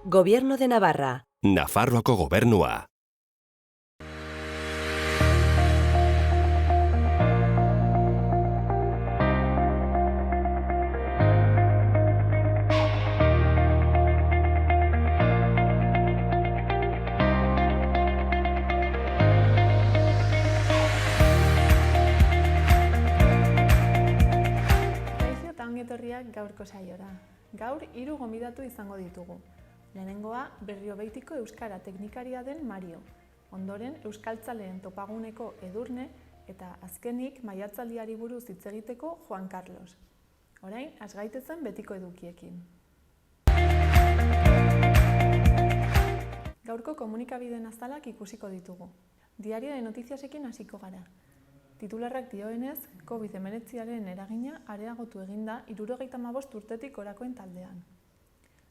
Gobierno de Navarra. Nafarroako gobernua. Etorriak gaurko saiora. Gaur 3 gonbidatu izango ditugu. Lehenengoa Berrio Beitiko euskara teknikaria den Mario, ondoren euskaltzaleen topaguneko Edurne eta azkenik maiatzaldiari buruz hitz egiteko Juan Carlos. Orain, has gaitezen betiko edukiekin. Gaurko komunikabideen azalak ikusiko ditugu. Diario de Noticiasekin hasiko gara. Titularrak dioenez, COVID-19aren eragina areagotu eginda 75 urtetik gorakoen taldean.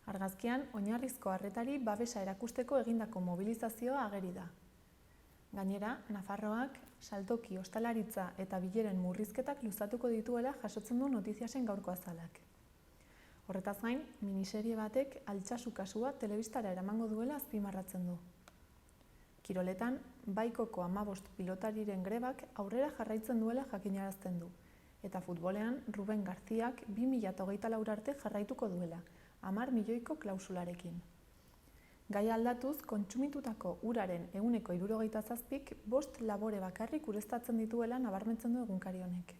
Argazkian, oinarrizko arretari babesa erakusteko egindako mobilizazioa ageri da. Gainera, Nafarroak saltoki, ostalaritza eta bileren murrizketak luzatuko dituela jasotzen du Notiziasen gaurko azalak. Horretaz gain, miniserie batek Altsasu kasua telebistara eramango duela azpimarratzen du. Kiroletan, Baikoko 15 pilotariren grebak aurrera jarraitzen duela jakinarazten du, eta futbolean Ruben Garziak 2024 arte jarraituko duela, 10 milioiko klausularekin. Gai aldatuz, kontsumitutako uraren 67%, 5 labore bakarrik ureztatzen dituela nabarmentzen du egunkari honek.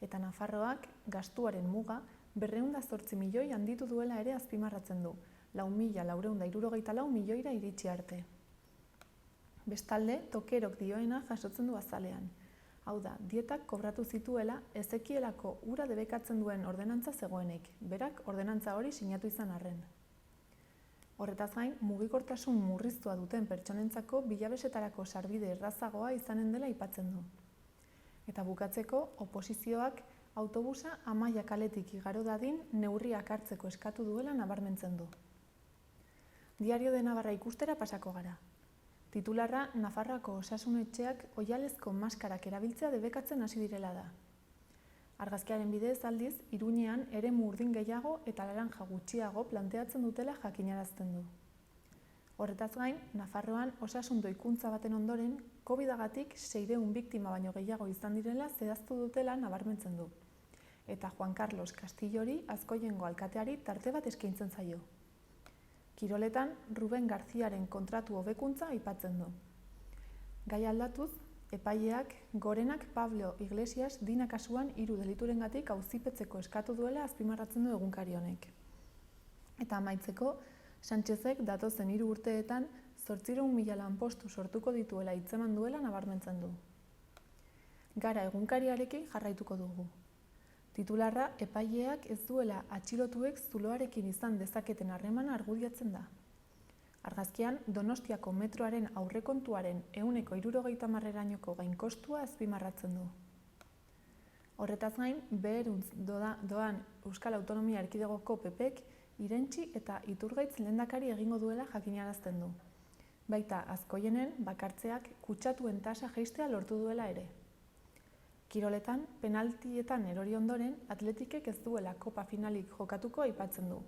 Eta Nafarroak gastuaren muga 208 milioi handitu duela ere azpimarratzen du, 4.464 milioira iritsi arte. Bestalde, Tokerok dioena jasotzen du azalean. Hau da, dietak kobratu zituela ezekielako ura debekatzen duen ordenantza zegoenik, berak ordenantza hori sinatu izan arren. Horretaz gain, mugikortasun murriztua duten pertsonentzako bilabesetarako sarbide errazagoa izanen dela aipatzen du. Eta bukatzeko, oposizioak autobusa Amaia kaletik igaro dadin neurriak hartzeko eskatu duela nabarmentzen du. Diario de Navarra ikustera pasako gara. Titularra Nafarroako osasun-etxeak oihalezko maskarak erabiltzea debekatzen hasi direla da. Argazkiaren bidez aldiz, Iruñean eremu urdin gehiago eta laranja gutxiago planteatzen dutela jakinarazten du. Horretaz gain, Nafarroan osasun doikuntza baten ondoren, COVID-agatik 600 biktima baino gehiago izan direla zehaztu dutela nabarmentzen du. Eta Juan Carlos Castillori Azkoiengo alkateari tarte bat eskaintzen zaio. Kiroletan, Ruben Garziaren kontratu hobekuntza aipatzen du. Gai aldatuz, epaileak Gorenak Pablo Iglesias Dina kasuan 3 deliturengatik auzipetzeko eskatu duela azpimarratzen du egunkari honek. Eta amaitzeko, Sánchezek datozen 3 urteetan 800.000 lanpostu sortuko dituela hitzeman duela nabarmentzen du. Gara egunkariarekin jarraituko dugu. Titularra epaileak ez duela atxilotuek zuloarekin izan dezaketen harremana argudiatzen da. Argazkian, Donostiako metroaren aurrekontuaren 170%erainoko gainkostua azpimarratzen du. Horretaz gain, beheruntz doan Euskal Autonomia Erkidegoko PPek Irentsi eta Iturgaitz lehendakari egingo duela jakinarazten du. Baita Azkoienen bakartzeak kutsatuen tasa jaistea lortu duela ere. Kiroletan, penaltietan erori ondoren, Atletikek ez duela kopa finalik jokatuko aipatzen du.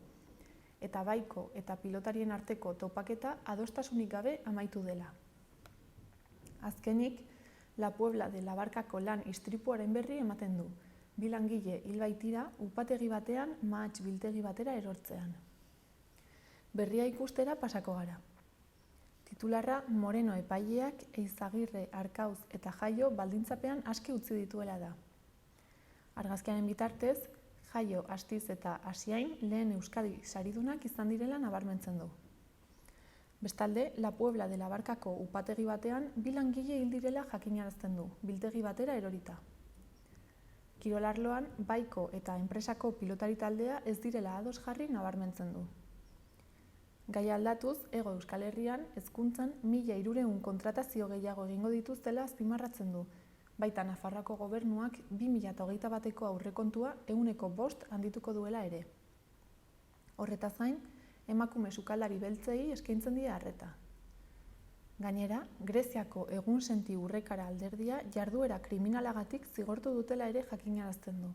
Eta Baiko eta pilotarien arteko topaketa adostasunik gabe amaitu dela. Azkenik, La Puebla de la Barkako lan istripuaren berri ematen du. 2 langile hil baitira upategi batean mahats biltegi batera erortzean. Berria ikustera pasako gara. Titularra Moreno epaileak Eizagirre, Arkauz eta Jaio baldintzapean aske utzi dituela da. Argazkiaren bitartez, Jaio, Astiz eta Asiain lehen Euskadi saridunak izan direla nabarmentzen du. Bestalde, La Puebla de la Barkako upategi batean 2 langile hil direla jakinarazten du, biltegi batera erorita. Kirolarloan, Baiko eta enpresako pilotari taldea ez direla ados jarri nabarmentzen du. Gai aldatuz, Hego Euskal Herrian, hezkuntzan 1.300 kontratazio gehiago egingo dituztela azpimarratzen du, baita Nafarroako gobernuak 2021eko aurrekontua 5% handituko duela ere. Horretaz gain, emakume sukaldari beltzei eskaintzen die arreta. Gainera, Greziako egunsenti urrekara alderdia jarduera kriminalagatik zigortu dutela ere jakinarazten du.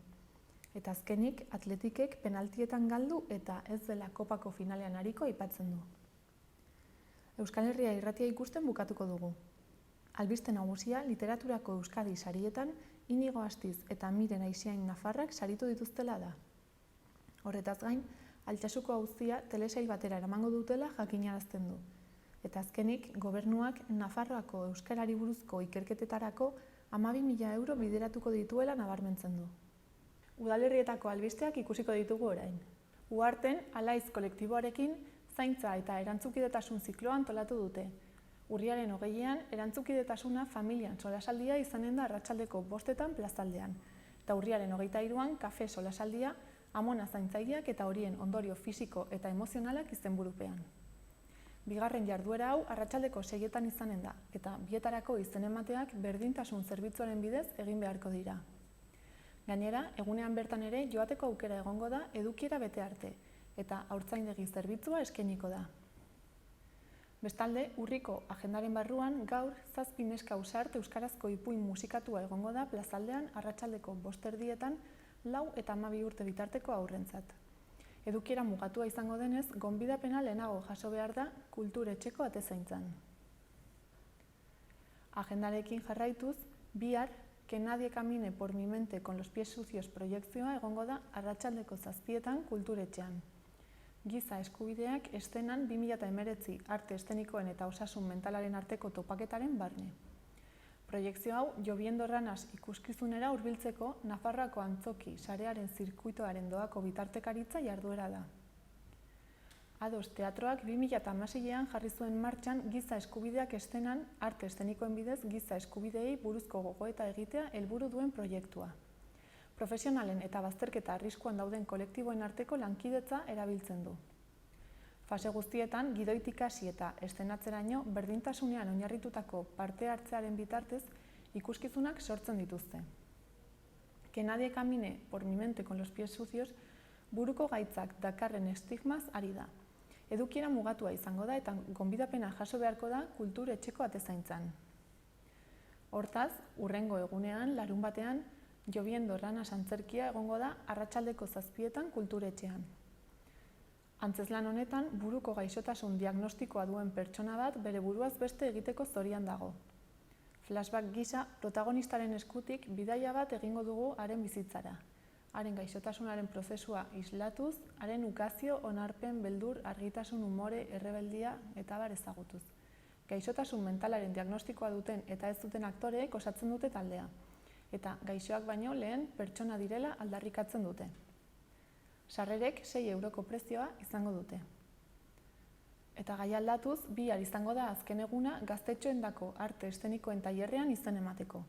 Eta azkenik, Atletikek penaltietan galdu eta ez dela kopako finalean ariko aipatzen du. Euskal Herria irratia ikusten bukatuko dugu. Albiste nagusia literaturako Euskadi sarietan Inigo Astiz eta Miren Aixiain Nafarrak saritu dituztela da. Horretaz gain, Altsasuko auzia telesail batera eramango dutela jakinarazten du. Eta azkenik, gobernuak Nafarroako euskarari buruzko ikerketetarako 12.000 euro bideratuko dituela nabarmentzen du. Udalerrietako albisteak ikusiko ditugu orain. Uharten, Alaiz kolektiboarekin zaintza eta erantzukidetasun zikloa antolatu dute. Urriaren 20ean, erantzukidetasuna familian solasaldia izanen da arratsaldeko 5etan plazaldean. Eta urriaren 23an, kafe solasaldia, amona zaintzaileak eta horien ondorio fisiko eta emozionalak izenburupean. Bigarren jarduera hau arratsaldeko 6etan izanen da, eta bietarako izen emateak berdintasun zerbitzuaren bidez egin beharko dira. Gainera, egunean bertan ere joateko aukera egongo da edukiera bete arte, eta haurtzaindegi zerbitzua eskainiko da. Bestalde, urriko agendaren barruan gaur 7 neska ausart euskarazko ipuin musikatua egongo da plazaldean arratsaldeko 5:30 4 eta 12 urte bitarteko haurrentzat. Edukiera mugatua izango denez, gonbidapena lehenago jaso behar da kulturetxeko atezaintzan. Agendarekin jarraituz, bihar Que nadie camine por mi mente con los pies sucios proiekzioa egongo da arratsaldeko 7etan kulturetxean. Giza eskubideak estenan 2019 arte estenikoen eta osasun mentalaren arteko topaketaren barne. Proiekzio hau Lloviendo Ranas ikuskizunera hurbiltzeko Nafarroako antzoki sarearen zirkuitoaren doako bitartekaritza jarduera da. Ados Teatroak 2016an jarri zuen martxan giza eskubideak estenan arte estenikoen bidez giza eskubideei buruzko gogoeta egitea helburu duen proiektua. Profesionalen eta bazterketa arriskuan dauden kolektiboen arteko lankidetza erabiltzen du. Fase guztietan, gidoitik hasi eta estenatzeraino berdintasunean oinarritutako parte hartzearen bitartez ikuskizunak sortzen dituzte. Que nadie camine por mi mente con los pies sucios buruko gaitzak dakarren estigmaz ari da. Edukiera mugatua izango da eta gonbidapena jaso beharko da kulturetxeko atezaintzan. Hortaz, hurrengo egunean, larunbatean, Lloviendo Ranas antzerkia egongo da arratsaldeko 7etan kulturetxean. Antzezlan honetan, buruko gaixotasun diagnostikoa duen pertsona bat bere buruaz beste egiteko zorian dago. Flashback gisa, protagonistaren eskutik bidaia bat egingo dugu haren bizitzara. Haren gaixotasunaren prozesua islatuz, haren ukazio, onarpen, beldur, argitasun, umore, errebeldia eta abar ezagutuz. Gaixotasun mentalaren diagnostikoa duten eta ez duten aktoreek osatzen dute taldea. Eta gaixoak baino lehen pertsona direla aldarrikatzen dute. Sarrerek 6 euroko prezioa izango dute. Eta gai aldatuz, bihar izango da azken eguna gaztetxoendako arte estenikoen tailerrean izen emateko.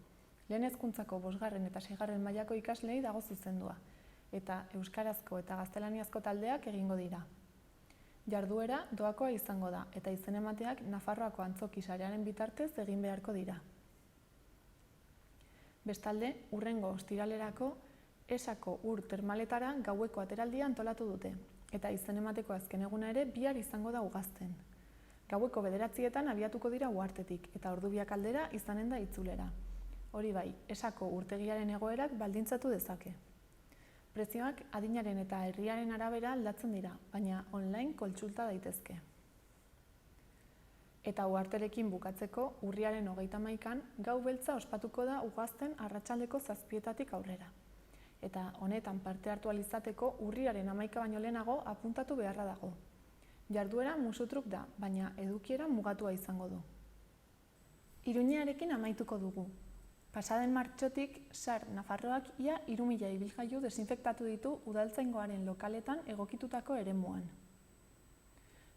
Lehen hezkuntzako 5. eta 6. mailako ikaslei dago zuzendua, eta euskarazko eta gaztelaniazko taldeak egingo dira. Jarduera doakoa izango da, eta izen emateak Nafarroako antzoki sarearen bitartez egin beharko dira. Bestalde, hurrengo ostiralerako Esako ur termaletara gaueko ateraldia antolatu dute, eta izen emateko azken eguna ere bihar izango da Ugazten. Gaueko 9etan abiatuko dira Uhartetik, eta ordubiak aldera izanen da itzulera. Hori bai, Esako urtegiaren egoerak baldintzatu dezake. Prezioak adinaren eta herriaren arabera aldatzen dira, baina online kontsulta daitezke. Eta Uharterekin bukatzeko, urriaren 31an, gau beltza ospatuko da Ugazten arratsaldeko 7etatik aurrera. Eta honetan parte hartu ahal izateko urriaren 11 baino lehenago apuntatu beharra dago. Jarduera musutruk da, baina edukiera mugatua izango du. Iruñearekin amaituko dugu. Pasaden martxotik, SAR Nafarroak ia 3.000 ibilgailu desinfektatu ditu udaltzaingoaren lokaletan egokitutako eremuan.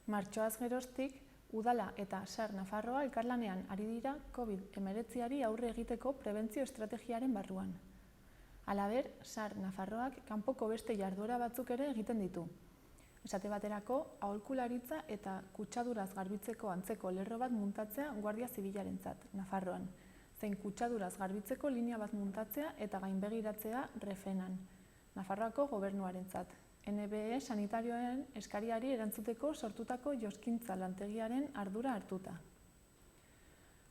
Martxoaz geroztik, Udala eta SAR Nafarroa elkarlanean ari dira COVID-19 aurre egiteko prebentzio estrategiaren barruan. Halaber, SAR Nafarroak kanpoko beste jarduera batzuk ere egiten ditu. Esate baterako, aholkularitza eta kutsaduraz garbitzeko antzeko lerro bat muntatzea Guardia Zibilarentzat, Nafarroan, zein kutsaduraz garbitzeko linea bat muntatzea eta gainbegiratzea Refenan, Nafarroako gobernuarentzat, NBE sanitarioen eskariari erantzuteko sortutako joskintza lantegiaren ardura hartuta.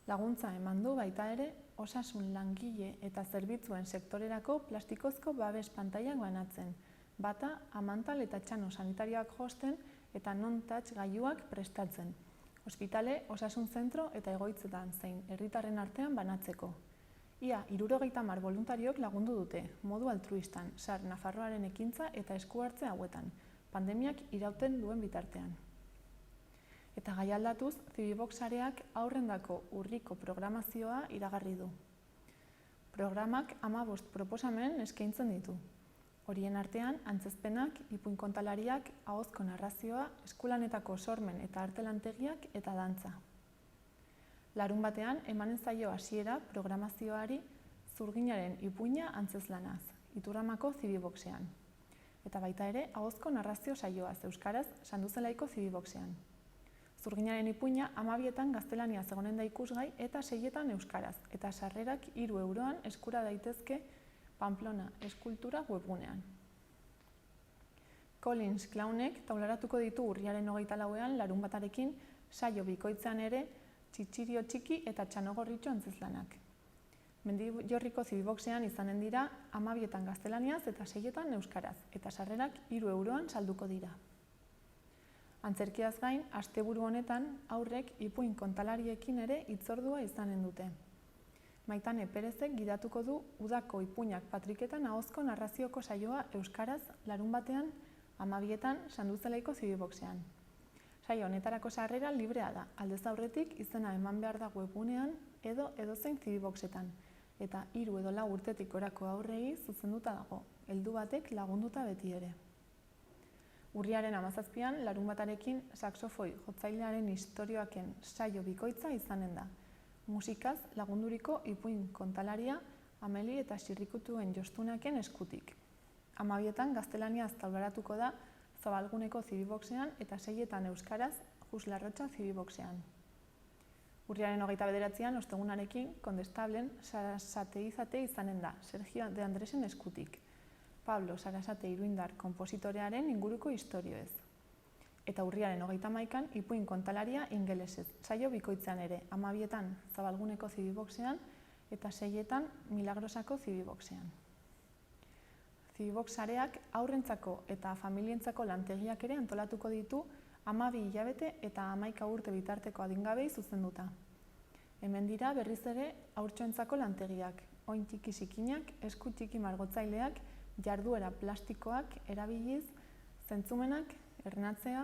Laguntza eman du baita ere osasun langile eta zerbitzuen sektorerako plastikozko babes pantailak banatzen, bata, amantal eta txano sanitarioak josten eta non-touch gailuak prestatzen, ospitale, osasun zentro eta egoitzetan zein herritarren artean banatzeko. Ia 70 boluntariok lagundu dute, modu altruistan, SAR Nafarroaren ekintza eta esku hartze hauetan, pandemiak irauten duen bitartean. Eta gai aldatuz, Cibibox sareak aurrendako urriko programazioa iragarri du. Programak 15 proposamen eskaintzen ditu. Horien artean, antzezpenak, ipuin kontalariak, ahozko narrazioa, eskulanetako sormen eta artelantegiak eta dantza. Larunbatean, emanen zaio hasiera programazioari Zurginaren ipuina antzezlanaz, Iturramako Cibiboxean. Eta baita ere, ahozko narrazio saioaz euskaraz Sanduzelaiko Cibiboxean. Zurginaren ipuina 12etan gaztelaniaz egonen da ikusgai eta 6etan euskaraz, eta sarrerak 3 euroan eskura daitezke Pamplona Eskultura webgunean. Collins Clownek taularatuko ditu urriaren 24ean larunbatarekin saio bikoitzean ere Txitxirio txiki eta txanogorritxo antzezlanak. Mendillorriko Cibiboxean izanen dira 12etan gaztelaniaz eta 6etan euskaraz, eta sarrerak 3 euroan salduko dira. Antzerkiaz gain, asteburu honetan aurrek ipuin kontalariekin ere hitzordua izanen dute. Maitane Perezek gidatuko du udako ipuinak patriketan ahozko narrazioko saioa euskaraz larunbatean 12etan Sanduzelaiko Cibiboxean. Saio honetarako sarrera librea da, aldez aurretik izena eman behar da webgunean edo edozein Cibiboxetan, eta 3 edo 4 urtetik gorako aurrei zuzenduta dago, heldu batek lagunduta beti ere. Urriaren 17ean, larunbatarekin saxofoi jotzailearen istorioaken saio bikoitza izanen da. Musikaz lagunduriko ipuin kontalaria Ameli eta Xirrikutuen Jostunaken eskutik. 12etan gaztelaniaz taularatuko da Zabalguneko Cibiboxean eta 6etan euskaraz Juslarrotxa Cibiboxean. Urriaren 29ean, ostegunarekin, Kondestablen Sarasate izanen da, Sergio de Andresen eskutik. Pablo Sarasate iruindar konpositorearen inguruko istorioez. Eta urriaren 31ean, ipuin kontalaria ingelesez, saio bikoitzean ere, 12etan Zabalguneko Cibiboxean eta 6etan Milagrosako Cibiboxean. Cibibox sareak aurrentzako eta familientzako lantegiak ere antolatuko ditu 12 hilabete eta 11 urte bitarteko adingabei zuzenduta. Hemen dira berriz ere haurtxoentzako lantegiak, oin txiki zikinak, esku txiki margotzaileak, jarduera plastikoak erabiliz, zentzumenak ernatzea,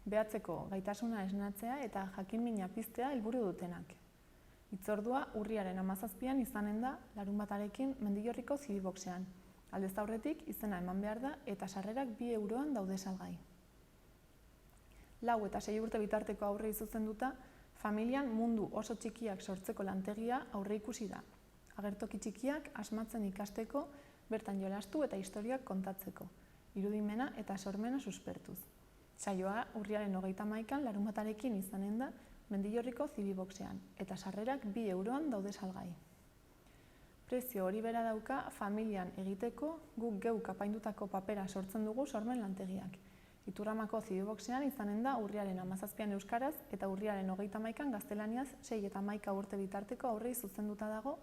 behatzeko gaitasuna esnatzea eta jakinmina piztea helburu dutenak. Hitzordua urriaren 17ean izanen da larunbatarekin Mendillorriko Cibiboxean. Aldez aurretik izena eman behar da eta sarrerak 2 euroan daude salgai. 4 eta 6 urte bitarteko aurrei zuzenduta, familian mundu oso txikiak sortzeko lantegia aurreikusi da. Agertoki txikiak asmatzen ikasteko, bertan jolastu eta historiak kontatzeko, irudimena eta sormena suspertuz. Saioa urriaren 31ean larunbatarekin izanen da Mendillorriko Cibiboxean eta sarrerak 2 euroan daude salgai. Prezio hori bera dauka familian egiteko guk geuk apaindutako papera sortzen dugu sormen lantegiak. Iturramako Cibiboxean izanen da urriaren 17ean euskaraz eta urriaren 31ean gaztelaniaz 6 eta 11 urte bitarteko aurrei zuzenduta dago,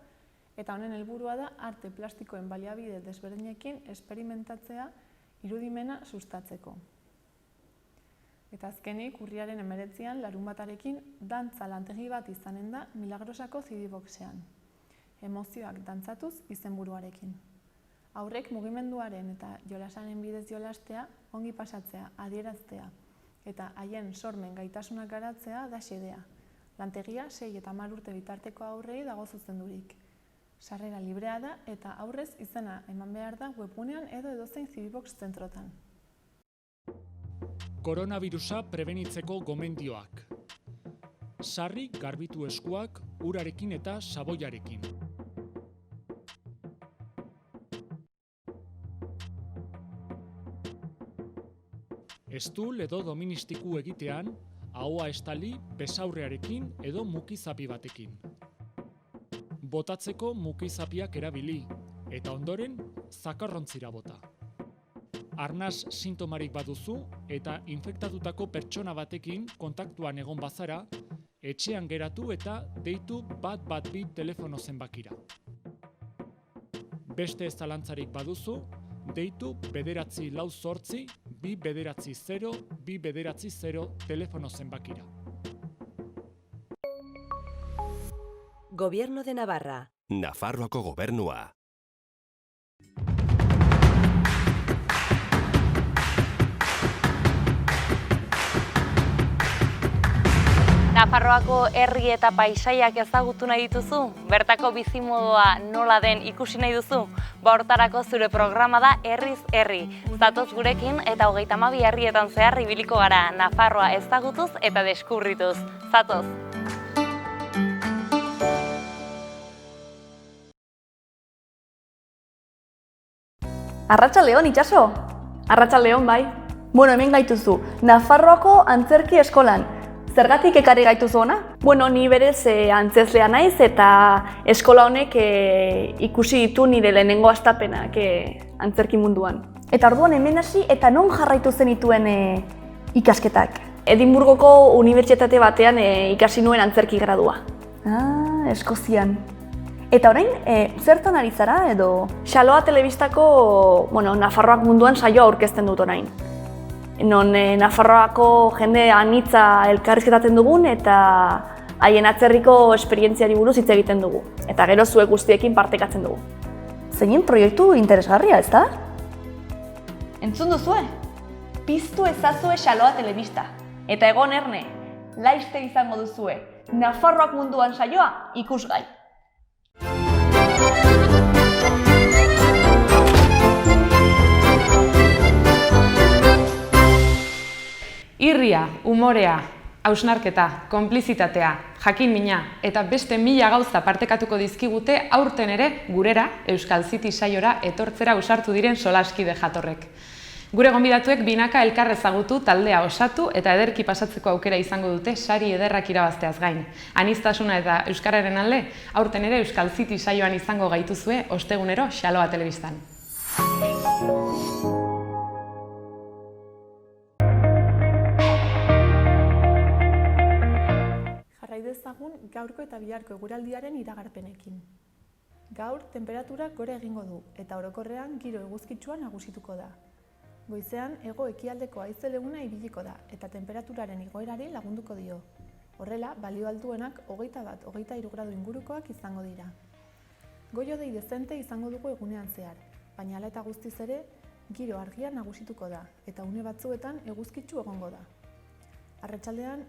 eta honen helburua da arte plastikoen baliabide desberdinekin esperimentatzea irudimena sustatzeko. Eta azkenik urriaren 19ean larunbatarekin dantza lantegi bat izanen da Milagrosako Cibiboxean. Emozioak dantzatuz izenburuarekin. Aurrek mugimenduaren eta jolasaren bidez jolastea, ongi pasatzea, adieraztea, eta haien sormen gaitasunak garatzea da xedea. Lantegia 6 eta 10 urte bitarteko aurrei dago zuzendurik. Sarrera librea da eta aurrez izena eman behar da webgunean edo edozein Cibibox zentrotan. Koronavirusa prebenitzeko gomendioak. Sarri garbitu eskuak urarekin eta saboiarekin. Estul edo doministiku egitean, ahoa estali besaurrearekin edo mukizapi batekin. Botatzeko mukizapiak erabili, eta ondoren zakarrontzira bota. Arnas sintomarik baduzu eta infektatutako pertsona batekin kontaktuan egon bazara, etxean geratu eta deitu 112 telefono zenbakira. Beste ez zalantzarik baduzu, deitu 948 290 290 telefono zenbakira. Gobierno de Navarra. Nafarroako gobernua. Nafarroako herri eta paisaiak ezagutu nahi dituzu? Bertako bizimodoa nola den ikusi nahi duzu? Hortarako zure programa da Herriz Herri. Zatoz gurekin eta 32 herrietan zehar ibiliko gara, Nafarroa ezagutuz eta deskubrituz. Zatoz! Arratsaldeon, itxaso? Arratsaldeon, bai. Bueno, hemen gaituzu, Nafarroako antzerki eskolan. Zergatik ekarri gaituzu ona? Bueno, ni berez antzezlea naiz eta eskola honek ikusi ditu nire lehenengo hastapenak antzerki munduan. Eta orduan hemen hasi eta non jarraitu zenituen ikasketak? Edinburgoko unibertsitate batean ikasi nuen antzerki gradua. Eskozian. Eta orain, zertan ari zara edo? Xaloa telebistako, Nafarroak munduan saioa aurkezten dut orain. Non Nafarroako jende anitza elkarrizketatzen dugun eta haien atzerriko esperientziari buruz hitz egiten dugu. Eta gero zuek guztiekin partekatzen dugu. Zeinen proiektu interesgarria, ezta? Entzun duzue? Piztu ezazue Xaloa telebista. Eta egon erne, laiste izango duzue. Nafarroak munduan saioa ikusgai. Irria, umorea, hausnarketa, konplizitatea, jakin-mina eta beste 1000 gauza partekatuko dizkigute aurten ere gurera, Euskal City saiora etortzera ausartu diren solaskide jatorrek. Gure gonbidatuek binaka elkar ezagutu, taldea osatu eta ederki pasatzeko aukera izango dute sari ederrak irabazteaz gain. Aniztasuna eta euskararen alde, aurten ere Euskal City saioan izango gaituzue ostegunero Xaloa telebistan. Dezagun gaurko eta biharko eguraldiaren iragarpenekin. Gaur, tenperaturak gora egingo du eta orokorrean giro eguzkitsua nagusituko da. Goizean, hego-ekialdeko haize leuna ibiliko da eta temperaturaren igoerari lagunduko dio. Horrela, balio altuenak 21-23 gradu ingurukoak izango dira. Goi-hodei dezente izango dugu egunean zehar, baina hala eta guztiz ere, giro argia nagusituko da eta une batzuetan eguzkitsu egongo da. Arratsaldean,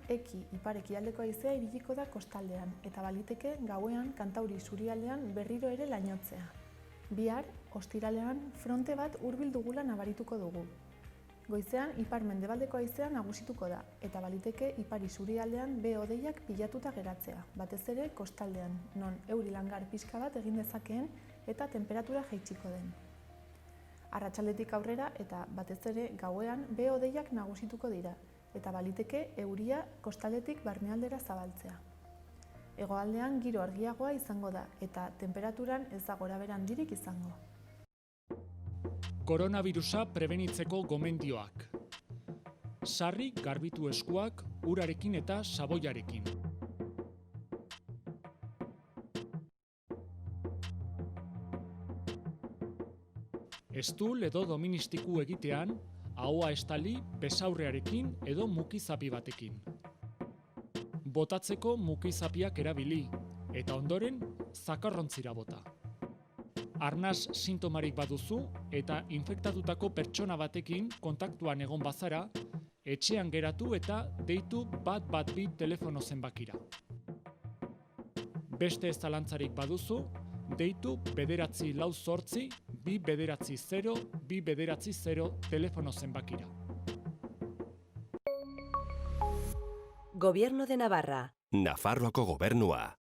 ipar-ekialdeko haizea ibiliko da kostaldean eta baliteke gauean Kantauri isurialdean berriro ere lainotzea. Bihar, ostiralean, fronte bat hurbil dugula nabarituko dugu. Goizean, ipar-mendebaldeko haizea nagusituko da eta baliteke ipar isurialdean behe-hodeiak pilatuta geratzea, batez ere kostaldean, non euri langar pixka bat egin dezakeen eta temperatura jaitsiko den. Arratsaldetik aurrera eta batez ere gauean behe-hodeiak nagusituko dira, eta baliteke euria kostaldetik barnealdera zabaltzea. Hegoaldean giro argiagoa izango da eta temperaturan ez da gorabehera handirik izango. Koronavirusa prebenitzeko gomendioak. Sarri garbitu eskuak urarekin eta saboiarekin. Estul edo doministiku egitean, ahoa estali besaurrearekin edo mukizapi batekin. Botatzeko mukizapiak erabili, eta ondoren zakarrontzira bota. Arnas sintomarik baduzu eta infektatutako pertsona batekin kontaktuan egon bazara, etxean geratu eta deitu 112 telefono zenbakira. Beste ez zalantzarik baduzu, deitu 948 290 290 telefono zenbakira. Gobierno de Navarra. Nafarroako gobernua.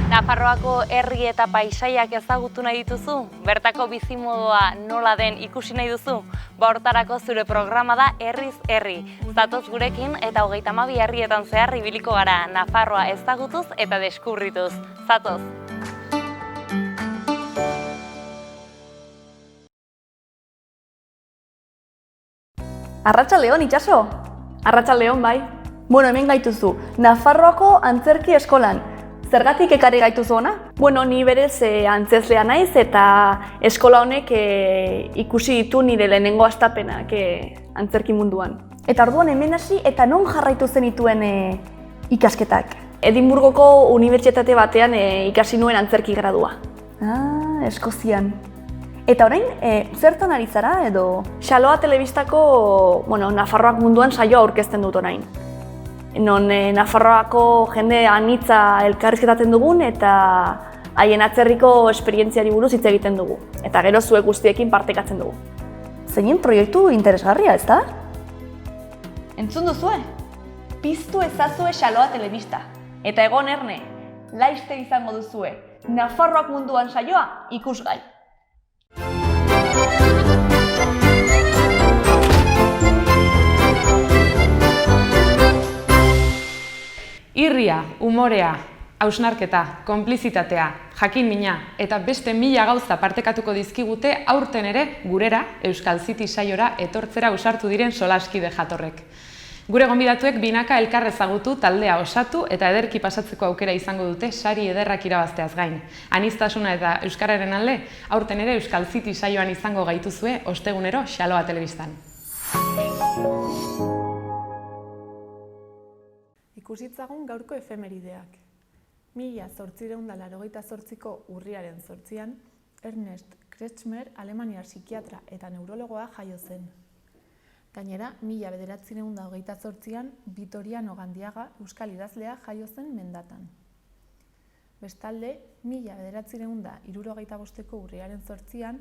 Nafarroako herri eta paisaiak ezagutu nahi dituzu? Bertako bizimodoa nola den ikusi nahi duzu? Hortarako zure programa da Herriz Herri. Zatoz gurekin eta 32 herrietan zehar ibiliko gara, Nafarroa ezagutuz eta deskubrituz. Zatoz! Arratsaldeon, Itxaso? Arratsaldeon, bai. Bueno, hemen gaituzu, Nafarroako Antzerki Eskolan. Zergatik ekarri gaituzu hona? Bueno, ni berez antzezlea naiz eta eskola honek ikusi ditu nire lehenengo hastapenak antzerki munduan. Eta orduan hemen hasi eta non jarraitu zenituen ikasketak? Edinburgoko unibertsitate batean ikasi nuen antzerki gradua. Eskozian. Eta orain, zertan ari zara edo? Xaloa telebistako, Nafarroak munduan saioa aurkezten dut orain. Non Nafarroako jende anitza elkarrizketatzen dugun eta haien atzerriko esperientziari buruz hitz egiten dugu. Eta gero zuek guztiekin partekatzen dugu. Zeinen proiektu interesgarria, ezta? Entzun duzue? Piztu ezazue Xaloa telebista. Eta egon erne, laiste izango duzue. Nafarroak munduan saioa ikusgai. Irria, umorea, hausnarketa, konplizitatea, jakin-mina eta beste 1000 gauza partekatuko dizkigute aurten ere gurera, Euskal City saiora etortzera ausartu diren solaskide jatorrek. Gure gonbidatuek binaka elkar ezagutu, taldea osatu eta ederki pasatzeko aukera izango dute sari ederrak irabazteaz gain. Aniztasuna eta euskararen alde, aurten ere Euskal City saioan izango gaituzue ostegunero Xaloa telebistan. Ikusitzagun gaurko efemerideak. 1888ko urriaren 8an, Ernest Kretschmer, alemaniar psikiatra eta neurologoa jaio zen. Gainera, 1928an, Vitoriano Gandiaga, euskal idazlea jaio zen mendatan. Bestalde, 1965ko urriaren 8an,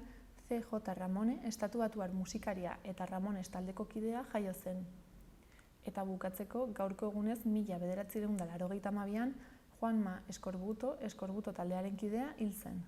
C.J. Ramone, estatubatuar musikaria eta Ramones taldeko kidea jaio zen. Eta bukatzeko, gaurko egunez 1982an, Juanma Eskorbuto taldearen kidea hil zen.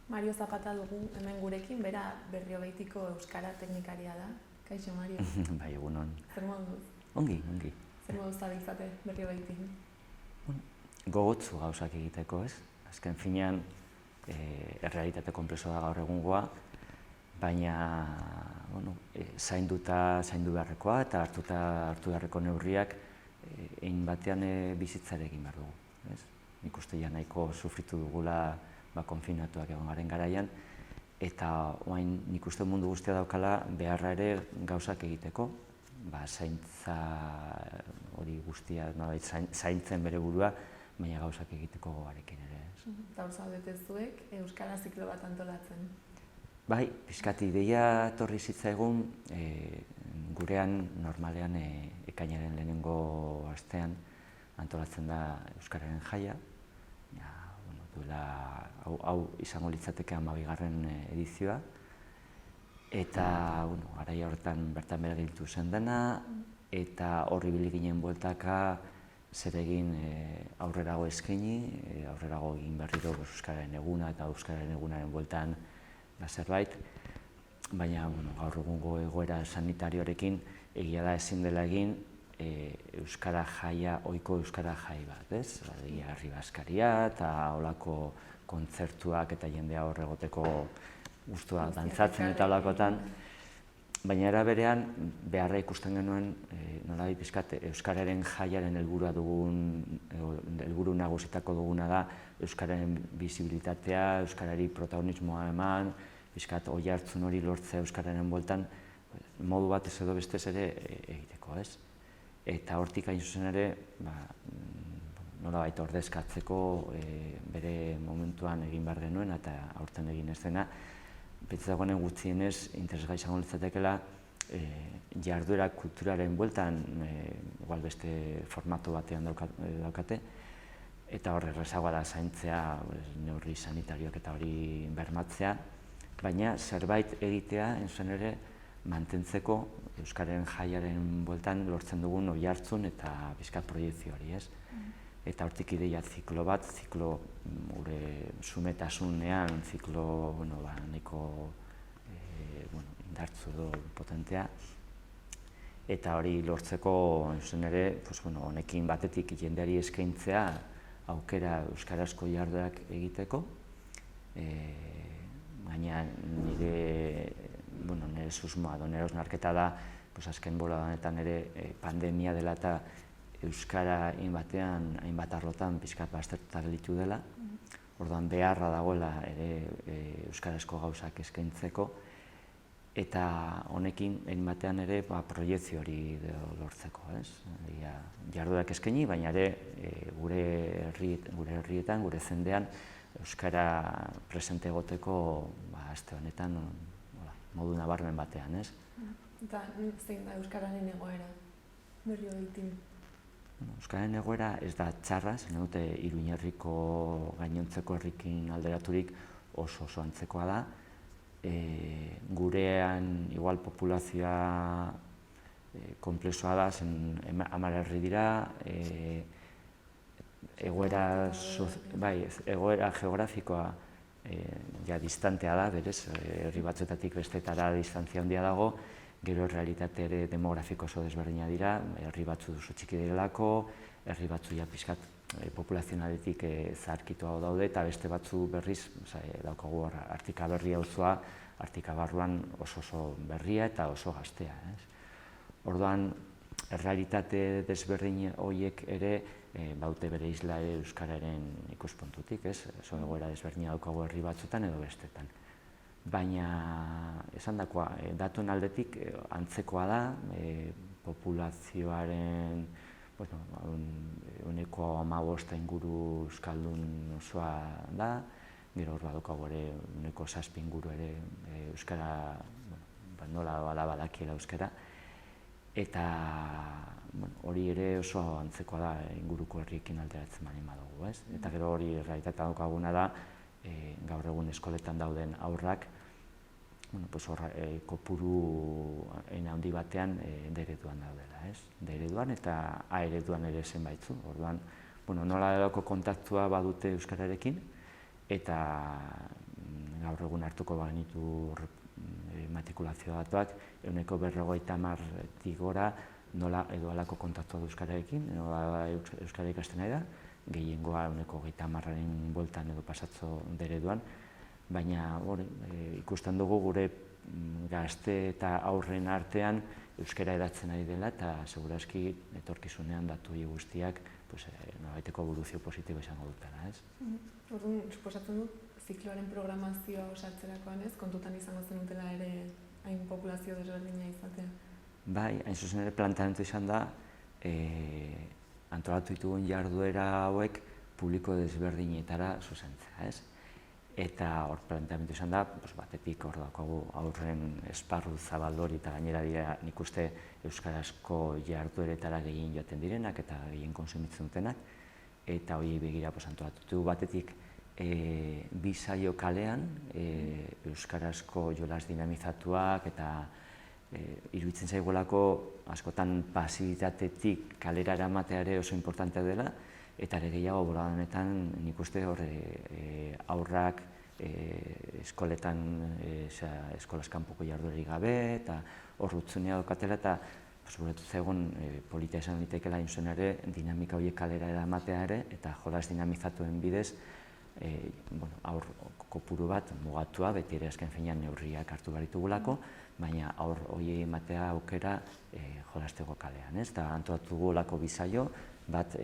Mario Zapata dugu hemen gurekin, bera Berriobeitiko euskara teknikaria da. Kaixo, Mario. Bai, egunon. Zer moduz? Ongi. Zer moduz zabiltzate Berriobeitik? Gogotzu gauzak egiteko, ez? Azken finean, errealitate konplexua da gaur egungoa, baina zaindu beharrekoa eta hartu beharreko neurriak egin batean bizitzarekin behar dugu. Nik uste ja nahiko sufritu dugula konfinatuak egon garen garaian, eta orain nik uste mundu guztia daukala beharra ere gauzak egiteko, zaintza hori guztia, zaintzen bere burua, baina gauzak egiteko gogarekin ere. Eta hor zaudete zuek, euskara ziklo bat antolatzen. Bai, pixkat ideia etorri zitzaigun, gurean normalean ekainaren lehenengo astean antolatzen da euskararen jaia. Hau izango litzateke 12. edizioa. Eta garaia horretan bertan bera giltu zen dena, eta horri ibili ginen bueltaka zer egin aurrerago eskaini, aurrerago egin berriro euskararen eguna eta euskararen egunaren bueltan zerbait. Baina gaur egungo egoera sanitarioarekin egia da ezin dela egin euskara jaia, ohiko euskara jai bat, ez? Arribaskaria eta holako kontzertuak eta jendea hor egoteko gustua dantzatzen eta holakotan. Baina era berean, beharra ikusten genuen, nolabait pixkat euskararen jaiaren helburu nagusitako duguna da euskararen bizibilitatea, euskarari protagonismoa eman, pixkat oihartzun hori lortzea euskararen bueltan, modu batez edo bestez ere egiteko, ez? Eta hortik hain zuzen ere, nolabait ordezkatzeko bere momentuan egin behar genuen eta aurten egin ez dena, pentsatzen gutxienez interesgai izango litzatekeela jarduera kulturaren bueltan igual beste formatu batean daukate, eta hor errazagoa da zaintzea, neurri sanitarioak eta hori bermatzea, baina zerbait egitea, entzuen ere, mantentzeko euskararen jaiaren bueltan lortzen dugun oihartzun eta pixkat proiektzio hori, ez? Eta hortik ideia ziklo bat, ziklo gure sumetasunean, ziklo nahiko indartzu edo potentea. eta hori lortzeko ere, honekin batetik jendeari eskaintzea aukera euskarazko jarduerak egiteko, baina nire susmoa, nire hausnarketa da, azken boladan ere pandemia dela eta euskara hainbat arlotan pixkat baztertuta gelditu dela, orduan beharra dagoela ere euskarazko gauzak eskaintzeko, eta honekin hainbatean ere proiektzio hori lortzeko, jarduerak eskaini, baina ere gure herrietan, gure zendean euskara presente egoteko aste honetan modu nabarmen batean. Eta zein da euskararen egoera berri horitin? Euskararen egoera ez da txarra, zen dute Iruñerriko gainontzeko herrikin alderaturik oso antzekoa da. Gurean igual populazioa konplexua da, zen 10 herri dira, egoera geografikoa distantea da, berez, herri batzuetatik besteetara distantzia handia dago, gero realitate ere demografiko oso desberdina dira, herri batzu oso txiki direlako, herri batzu pixkat populazionaletik zaharkituago daude, eta beste batzu berriz, daukagu Artika berri auzoa, Artika barruan oso berria eta oso gaztea. Orduan, realitate desberdin horiek ere baute bere isla euskararen ikuspuntutik, egoera desberdina daukagu herri batzuetan edo bestetan. Baina, esan dakoa, datuen aldetik antzekoa da, populazioaren uneko 15 inguru euskaldun osoa da, gero hor badaukagu ere uneko 7 inguru ere euskara, nola badakiela euskara, eta hori ere oso antzekoa da inguruko herriekin alderatzen badugu. Eta gero hori errealitatea daukaguna da, gaur egun eskoletan dauden haurrak, kopuru handi batean D-ereduan daudela. D-ereduan eta A-ereduan ere zenbaitzu. Orduan, nola edako kontaktua badute euskararekin, eta gaur egun hartuko banitu matrikulazio datuak, ehuneko 50 gora nola edo alako kontaktua du euskararekin, nola euskara ikasten nahi da, gehiengoa ehuneko 30-aren bueltan edo pasatzo D-ereduan, baina ikusten dugu gure gazte eta aurren artean euskara hedatzen ari dela, eta segurazki etorkizunean datu guztiak nolabaiteko eboluzio positibo izango dutela. Orduan, suposatzen dut, zikloaren programazioa osartzerakoan kontutan izango zenutela ere hain populazio desberdina izatea? Bai, hain zuzen ere planteamendu izan da, antolatu ditugun jarduera hauek publiko desberdinetara zuzentzea. Eta hor planteamendu izan da, batetik hor daukagu aurren esparru zabaldori eta gainera dira nik uste euskarazko jardueretara gehien joaten direnak eta gehien konsumitzen dutenak, eta hori begira antolatu batetik bi saio kalean euskarazko jolas dinamizatuak eta iruditzen zaigulako askotan pasibitatetik kalera eramatea ere oso importantea dela, eta ere gehiago bolada honetan nik uste aurrak eskoletan, eskolaz kanpoko jarduerik gabe, eta hor rutzunea daukatela, eta burutu zaigun politia esan litekeela inzuen ere dinamika horiek kalera eramatea ere, eta jolas dinamizatuen bidez aur kopuru bat mugatua, beti ere azken finean neurriak hartu behar ditugulako, baina aur horiei ematea aukera jolasteko kalean. Eta antolatu dugulako bizaio, bat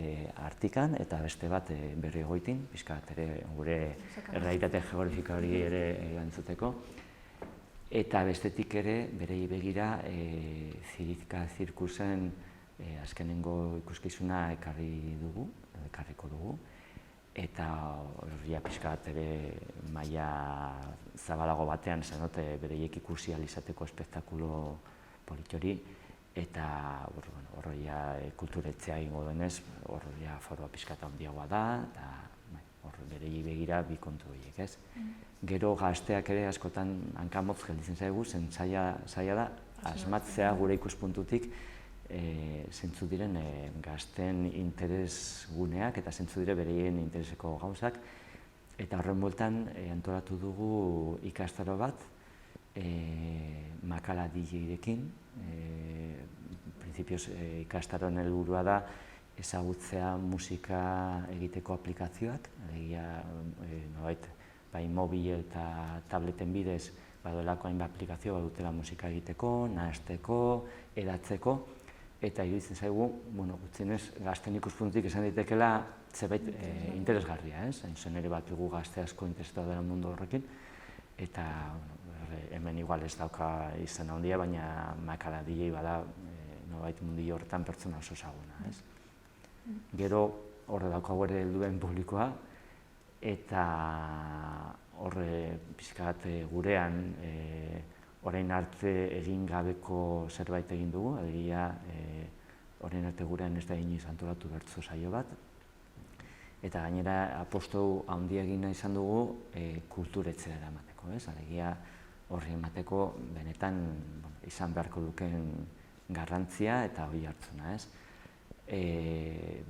Artikan eta beste bat Berriogoitin, pixkat ere gure errealitate geografika hori ere entzuteko. Eta bestetik ere, berei begira, Zirika Zirkusen azkenengo ikuskizuna ekarriko dugu. Eta horria pixkat ere maila zabalago batean, zenote bereiek ikusi alizateko espektakulo politori, eta horria kulturetzea egingo denez, horria foroa pixkat handiagoa da, eta berei begira bi kontu horiek. Gero gazteak ere askotan hankamotz gelditzen zaigu, zen zaila da, asmatzea gure ikuspuntutik zentzu diren gazten interes guneak eta zentzu dire bereien intereseko gauzak. Eta horren bueltan antolatu dugu ikastaro bat, Makala DJ-rekin, prinsipioz ikastaroen helburua da ezagutzea musika egiteko aplikazioak, alegia nolabait bai mobil eta tableten bidez baduelako hainbat aplikazio badutela musika egiteko, nahasteko, edatzeko, eta iruditzen zaigu, gutxienez gazteen ikuspuntutik esan daitekeela zerbait interesgarria, hain zen ere batugu gazte asko interesatu dela mundu horrekin, eta hemen igual ez dauka izan handia, baina Makala DJ bada nolabait mundu horretan pertsona oso ezaguna. Gero horre daukagu ere helduen publikoa, eta horre pixkat gurean orain arte egin gabeko zerbait egin dugu, alegia orain arte gurean ez da inoiz antolatu bertso saio bat, eta gainera apostu handia egin nahi izan dugu kulturetzera eramateko, alegia horri emateko benetan izan beharko duken garrantzia eta hori hartzuna.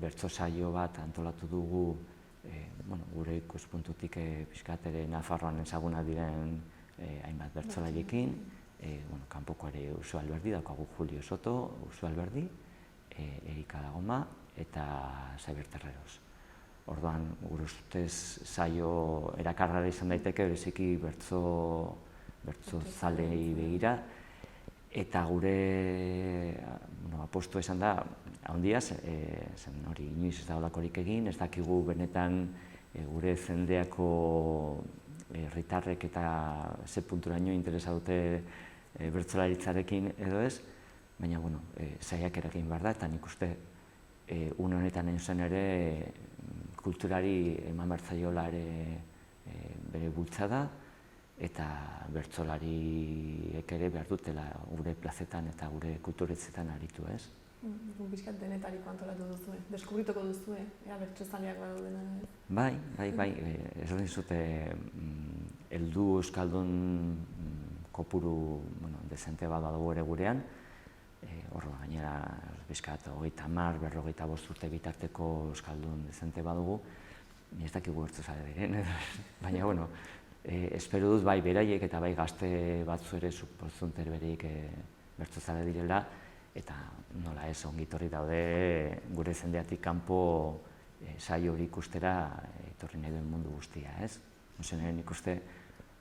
Bertso saio bat antolatu dugu gure ikuspuntutik pixkat ere Nafarroan ezaguna diren hainbat bertsolaiekin, kanpoko ere Usu Alberdi, daukagu Julio Soto, Usu Alberdi, Erika Lagoma eta Xabier Terreros. Orduan, gure ustez saio erakargarria izan daiteke, bereziki bertso zalei begira, eta gure apostu esan da, handiaz, zen hori inoiz ez da holakorik egin, ez dakigu benetan gure zendeako herritarrek eta ze punturaino interesa dute bertsolaritzarekin edo ez, baina saiakera egin behar da, eta nik uste une honetan zen ere kulturari eman behar zaiola ere bere bultzada, eta bertsolariek ere behar dutela gure plazetan eta gure kulturetzetan aritu, ez? Bizkat denetariko antolatu duzue, deskubrituko duzue, ea bertsozaleak badaudena. Bai, ez hori zute heldu euskaldun kopuru dezente bat badago ere gurean, horro gainera bizkat 30, 45 urte bitarteko euskaldun dezente badugu, ez dakigu bertsozale diren, baina espero dut bai beraiek eta bai gazte batzu ere suporzunter bereik bertsozale direla, eta nola ez ongitorri daude gure zendeatik kanpo saio hori ikustera etorri nahi duen mundu guztia, ez? Nik uste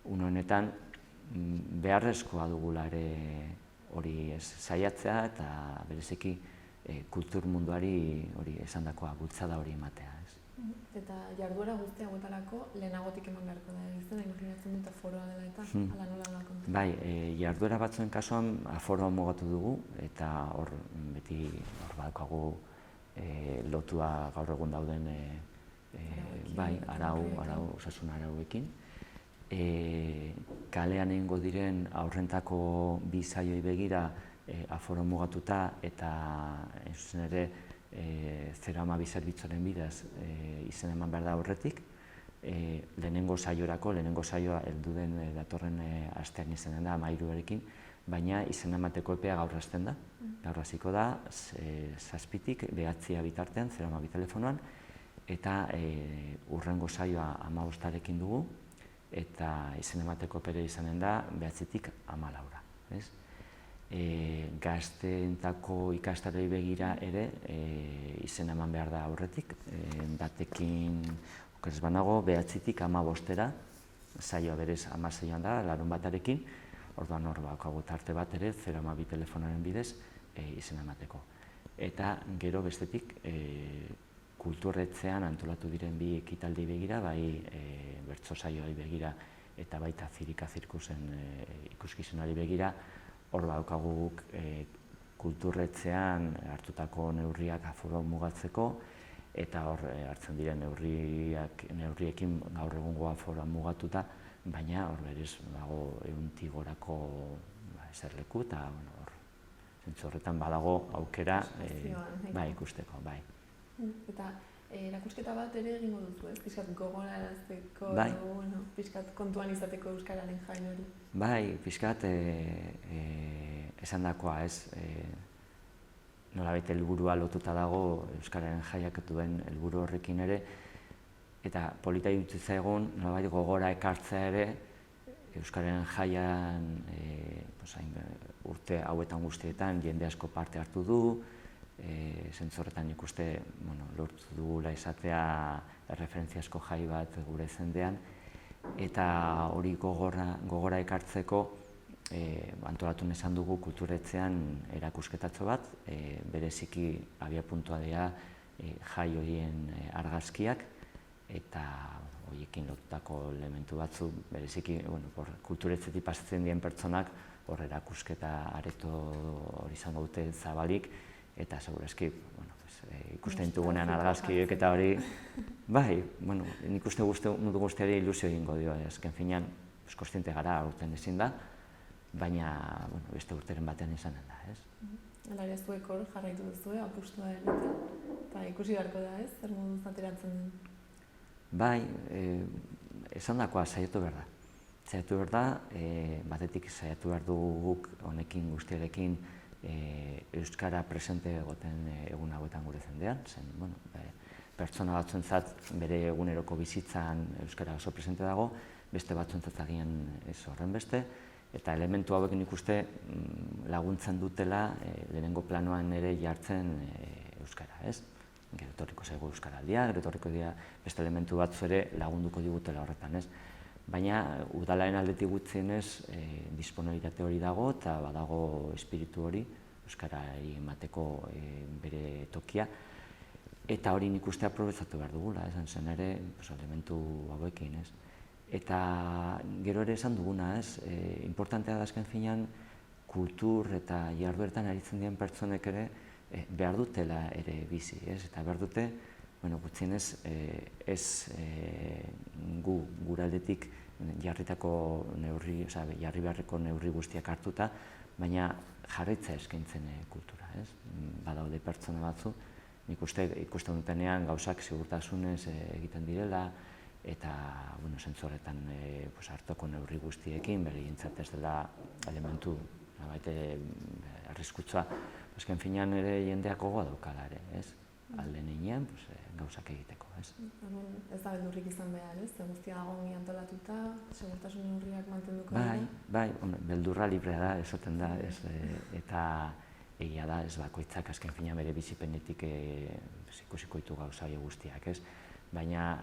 une honetan beharrezkoa dugula ere hori saiatzea eta bereziki kultur munduari hori esandakoa bultzada hori ematea, ez? Eta jarduera guztia hauetarako lehenagotik eman beharko da, ez da, imaginatzen dut aforoa dela eta hala nola da kontu. Bai, jarduera batzuen kasuan aforoa mugatu dugu, eta hor beti badaukagu lotua gaur egun dauden osasun arauekin. Kalean egingo diren aurrentako bi saioi begira aforo mugatuta eta zuzen ere 012 zerbitzuaren bidez izen eman behar da aurretik. Lehenengo saioa heldu den datorren astean izanen da 13ekin, baina izen emateko epea gaur hasten da. Gaur hasiko da 7tik 9 bitartean 012 telefonoan, eta hurrengo saioa 15rekin dugu, eta izen emateko epea izanen da 9tik 14. Gazteentako ikastarei begira ere izen eman behar da aurretik, datekin okerez banago 9tik 15era, saioa berez 16an da, larunbatarekin, orduan hor bakago tarte bat ere 012 telefonaren bidez izen emateko. Eta gero bestetik kulturretzean antolatu diren bi ekitaldi begira, bai bertso saioari begira eta baita Zirika Zirkusen ikuskizunari begira, hor daukagu kulturretzean hartutako neurriak aforo mugatzeko, eta hor hartzen diren neurriekin gaur egungo aforoa mugatuta, baina hor berez dago 100tik gorako eserleku, eta hor zentzu horretan badago aukera ikusteko. Eta erakusketa bat ere egingo duzu, ez? Pixkat gogorarazteko, pixkat kontuan izateko euskararen jai hori. Bai, pixkat esandakoa, ez? Nolabait helburua lotuta dago euskararen jaiak duen helburu horrekin ere, eta polita iruditzen zaigun nolabait gogora ekartzea ere Euskararen jaian urte hauetan guztietan jende asko parte hartu du, zentzorretan ikuste lortu dugula izatea referentziazko jai bat gure zendean, eta hori gogora ekartzeko antolatu izan dugu kulturetzean erakusketatxo bat, bereziki abiapuntua dira jai horien argazkiak, eta horiekin lotutako elementu batzu, bereziki kulturetzetik pasatzen dien pertsonak hor erakusketa areto hori izango dute zabalik, eta segurazki ikusten ditugunean argazkiek eta hori, bai, nik uste mundu guztiari ilusio egingo dio, azken finean kontziente gara aurten ezin da, baina beste urteren batean izanen da, ez? Hala ere zuek hor jarraitu duzue, apustua egiten, eta ikusi beharko da, ez? Zer moduz ateratzen den? Bai, esandakoa saiatu behar da. Saiatu behar da, batetik saiatu behar dugu guk honekin guztiarekin euskara presente egoten egun hauetan gure zendean, zen, pertsona batzuentzat bere eguneroko bizitzan euskara oso presente dago, beste batzuentzat agian ez horren beste, eta elementu hauek nik uste laguntzen dutela lehenengo planoan ere jartzen euskara, ez? Gero etorriko zaigu euskaraldia, gero etorriko dira beste elementu batzu ere lagunduko digutela horretan, ez? Baina udalaren aldetik gutxienez disponibilitate hori dago eta badago espiritu hori euskarari emateko bere tokia, eta hori nik uste aprobetxatu behar dugula, esan zen ere elementu hauekin, ez? Eta gero ere esan duguna, ez? Importantea da azken finean kultur eta jardueretan aritzen diren pertsonek ere behar dutela ere bizi, ez? Eta behar dute, gutxienez ez gure aldetik jarritako neurri, jarri beharreko neurri guztiak hartuta, baina jarraitza eskaintzen kultura, ez? Badaude pertsona batzu, nik uste ikusten dutenean gauzak segurtasunez egiten direla, eta zentzu horretan hartoko neurri guztiekin, behintzat ez dela elementu arriskutsua, azken finean ere jendeak gogoa daukala ere, ez? Alde neinean gauzak egiteko, ez? Ez da beldurrik izan behar, ez? Guztia dago ongi antolatuta, segurtasun neurriak mantenduko dira? Bai, beldurra librea da, esaten da, ez? Eta egia da, ez bakoitzak azken finean bere bizipenetik ikusiko ditu gauza guztiak, ez? Baina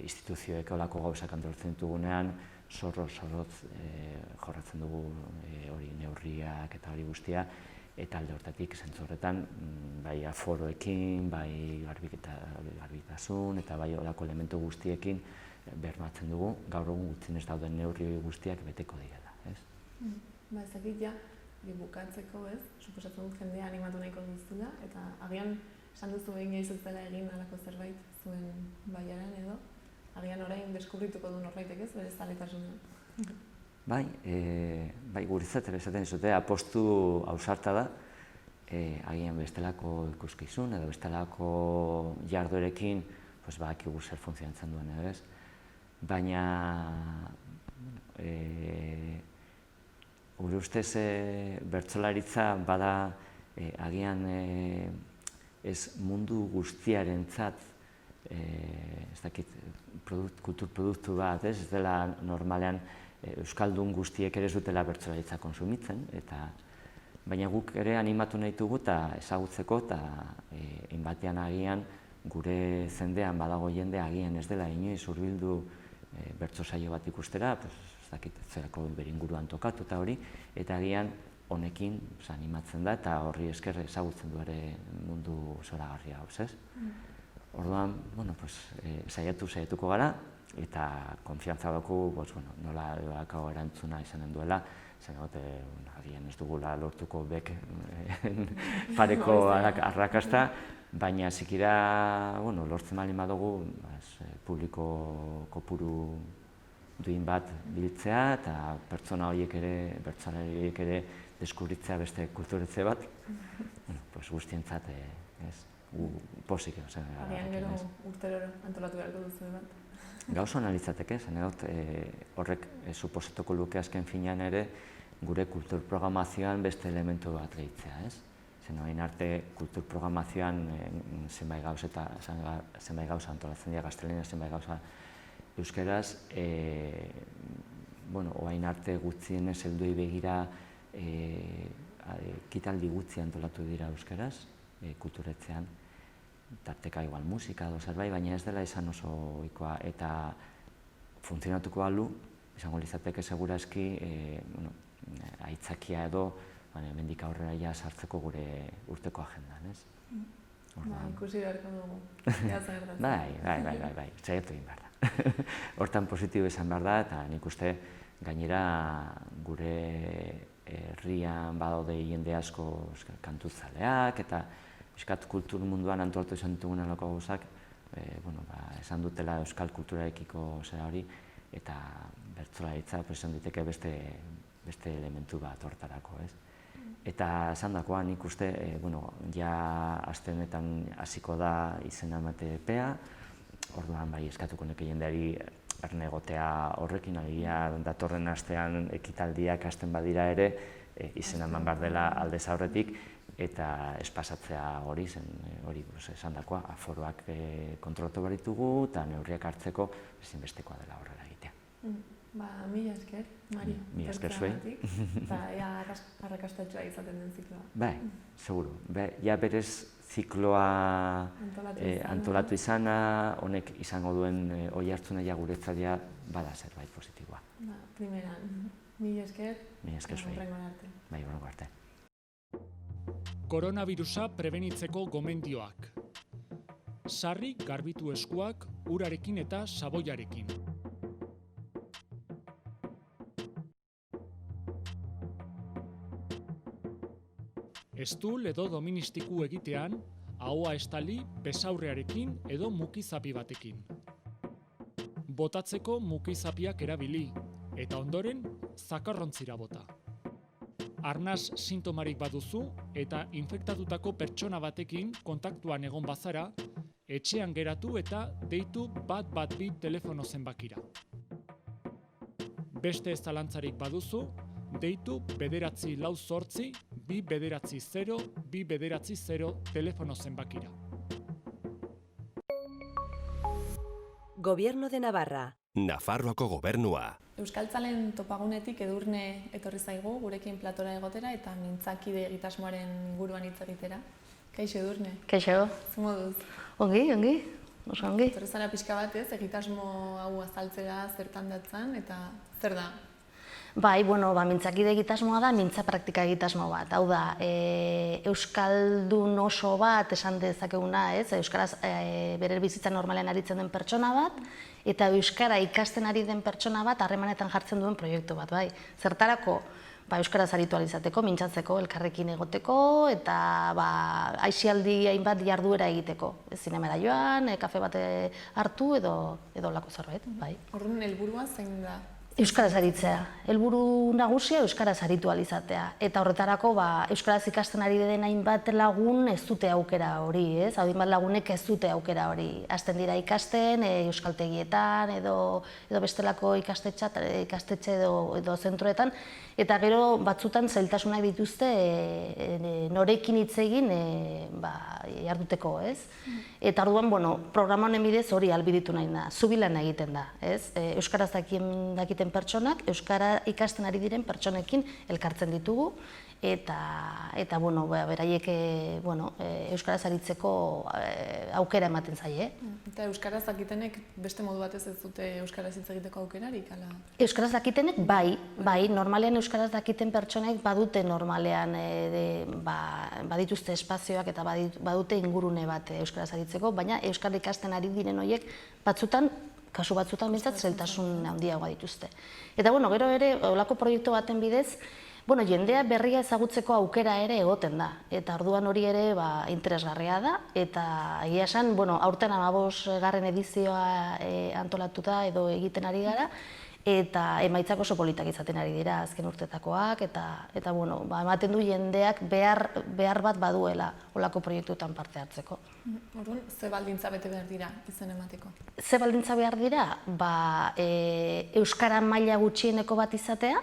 instituzioek olako gauzak antolatzen ditugunean, zorrotz jorratzen dugu hori neurriak eta hori guztia, eta alde hortatik zentzu horretan bai aforoekin, bai garbitasun eta bai olako elementu guztiekin bermatzen dugu gaur egun gutxienez dauden neurri guztiak beteko direla, ez? Ezakit ja, bukatzeko, ez? Suposatzen dut jendea animatu nahiko duzula, eta agian esan duzu inoiz ez dela egin halako zerbait zuen baiaren edo, agian orain deskubrituko du norbaitek, ez? Bere zaletasunean. Bai, guretzat esaten dizute apostu ausarta da, agian bestelako ikuskizun edo bestelako jarduerekin badakigu zer funtzionatzen duen edo, ez? Baina gure ustez bertsolaritza bada agian ez mundu guztiarentzat ez dakit kulturproduktu bat, ez dela normalean euskaldun guztiek ere ez dutela bertsolaritza konsumitzen, baina guk ere animatu nahi dugu eta ezagutzeko eta hainbatean agian gure zendean badago jende agian ez dela inoiz hurbildu bertso saio bat ikustera, ez dakit zerako bere inguruan tokatu eta hori, eta agian honekin animatzen da eta horri esker ezagutzen du ere mundu zoragarria hau, ez? Orduan, saiatuko gara, eta konfiantza daukagu nola erantzuna izanen duela, zen agian ez dugula lortuko bek pareko arrakasta, baina zikira lortzen baldin badugu publiko kopuru duin bat biltzea eta pertsona horiek ere deskubritzea beste kulturetze bat, guztientzat pozik. Agian gero urtero antolatu beharko duzu bat. Gauza hona litzateke, zen horrek suposatuko luke azken finean ere gure kultur programazioan beste elementu bat gehitzea, ez? Zen orain arte kultur programazioan zenbait gauza antolatzen dira gaztelaniaz, zenbait gauza euskeraz, orain arte gutxienez helduei begira ekitaldi gutxi antolatu dira euskaraz, kulturetxean, tarteka igual musika edo zerbait, baina ez dela esan oso ohikoa eta funtzionatuko balu, izango litzateke segurazki aitzakia edo hemendik aurrera ja sartzeko gure urteko agendan, ez? Ikusi beharko dugu, ea zer gertatzen. Bai, saiatu egin behar da. Hortan positibo izan behar da, eta nik uste gainera gure herrian badaude jende asko kantuzaleak, eta eskat kultur munduan antolatu izan ditugun alako gauzak, esan dutela euskal kulturarekiko zera hori, eta bertsolaritza izan diteke beste elementu bat hortarako, ez? Eta esan dakoa nik uste, ja astenetan hasiko da izena emate epea, orduan bai eskatuko neke jendeari erne egotea horrekin, alegia datorren astean ekitaldiak hasten badira ere, izena eman behar dela aldez aurretik, eta ez pasatzea hori, esan dakoa, aforoak kontrolatu behar ditugu, eta neurriak hartzeko ezinbestekoa dela horrela egitea. Mila esker, Mario. Mila esker zuei. Eta ea arrakastatxoa izaten den zikloa. Bai, seguru. Ja berez zikloa antolatu izana, honek izango duen oihartzuna ja guretzalia bada zerbait positiboa. Primeran, mila esker. Mila esker zuei. Bai, horrengo arte. Koronavirusa prebenitzeko gomendioak. Sarri garbitu eskuak urarekin eta saboiarekin. Estul edo doministiku egitean, ahoa estali besaurrearekin edo mukizapi batekin. Botatzeko mukizapiak erabili, eta ondoren zakarrontzira bota. Arnas sintomarik baduzu eta infektatutako pertsona batekin kontaktuan egon bazara, etxean geratu eta deitu 112 telefono zenbakira. Beste ez zalantzarik baduzu, deitu 948 290 290 telefono zenbakira. Gobierno de Navarra. Nafarroako gobernua. Euskaltzalen topagunetik Edurne etorri zaigu, gurekin platora egotera eta mintzakide egitasmoaren inguruan hitz egitera. Kaixo Edurne. Kaixo. Zer moduz? Ongi, oso ongi. Etorri zara pixka bat ez, egitasmo hau azaltzera zertan datzan eta zer da? Bai, mintzakide egitasmoa da, mintza praktika egitasmo bat. Hau da, euskaldun oso bat esan dezakeguna, ez? Euskaraz bere bizitza normalean aritzen den pertsona bat, eta euskara ikasten ari den pertsona bat harremanetan jartzen duen proiektu bat, bai. Zertarako, euskaraz aritu ahal izateko, mintzatzeko, elkarrekin egoteko, eta aisialdi hainbat jarduera egiteko. Zinemara joan, kafe bat hartu edo lako zerbait, bai. Orduan helburua zein da? Euskaraz aritzea. Helburu nagusia euskaraz aritu ahal izatea. Eta horretarako euskaraz ikasten ari den hainbat lagun ez dute aukera hori, ez? Hainbat lagunek ez dute aukera hori. Hasten dira ikasten, euskaltegietan edo bestelako ikastetxe edo zentroetan, eta gero batzutan zailtasunak dituzte norekin hitz egin jarduteko, ez? Eta orduan, programa honen bidez hori ahalbidetu nahi da, zubilan egiten da, ez? Euskaraz dakiten pertsonak, euskara ikasten ari diren pertsonekin elkartzen ditugu, eta beraiek euskaraz aritzeko aukera ematen zaie. Eta euskaraz dakitenek beste modu batez ez dute euskaraz hitz egiteko aukerarik, ala? Euskaraz dakitenek bai, normalean euskaraz dakiten pertsonek badute normalean badituzte espazioak eta badute ingurune bat euskaraz aritzeko, baina euskara ikasten ari diren horiek kasu batzutan bintzat zailtasun handiagoa dituzte. Eta gero ere, olako proiektu baten bidez, jendea berria ezagutzeko aukera ere egoten da. Eta orduan hori ere interesgarria da, eta egia esan, aurten 15. edizioa antolatuta edo egiten ari gara, eta emaitzak oso politak izaten ari dira azken urtetakoak, eta ematen du jendeak behar bat baduela olako proiektuetan parte hartzeko. Orduan, ze baldintza bete behar dira izen emateko? Ze baldintza behar dira? Euskara maila gutxieneko bat izatea,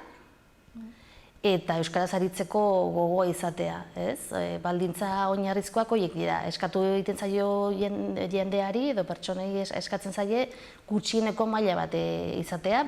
eta euskaraz aritzeko gogoa izatea, ez? Baldintza oinarrizkoak horiek dira. Eskatu egiten zaio jendeari edo pertsonei eskatzen zaie gutxieneko maila bat izatea,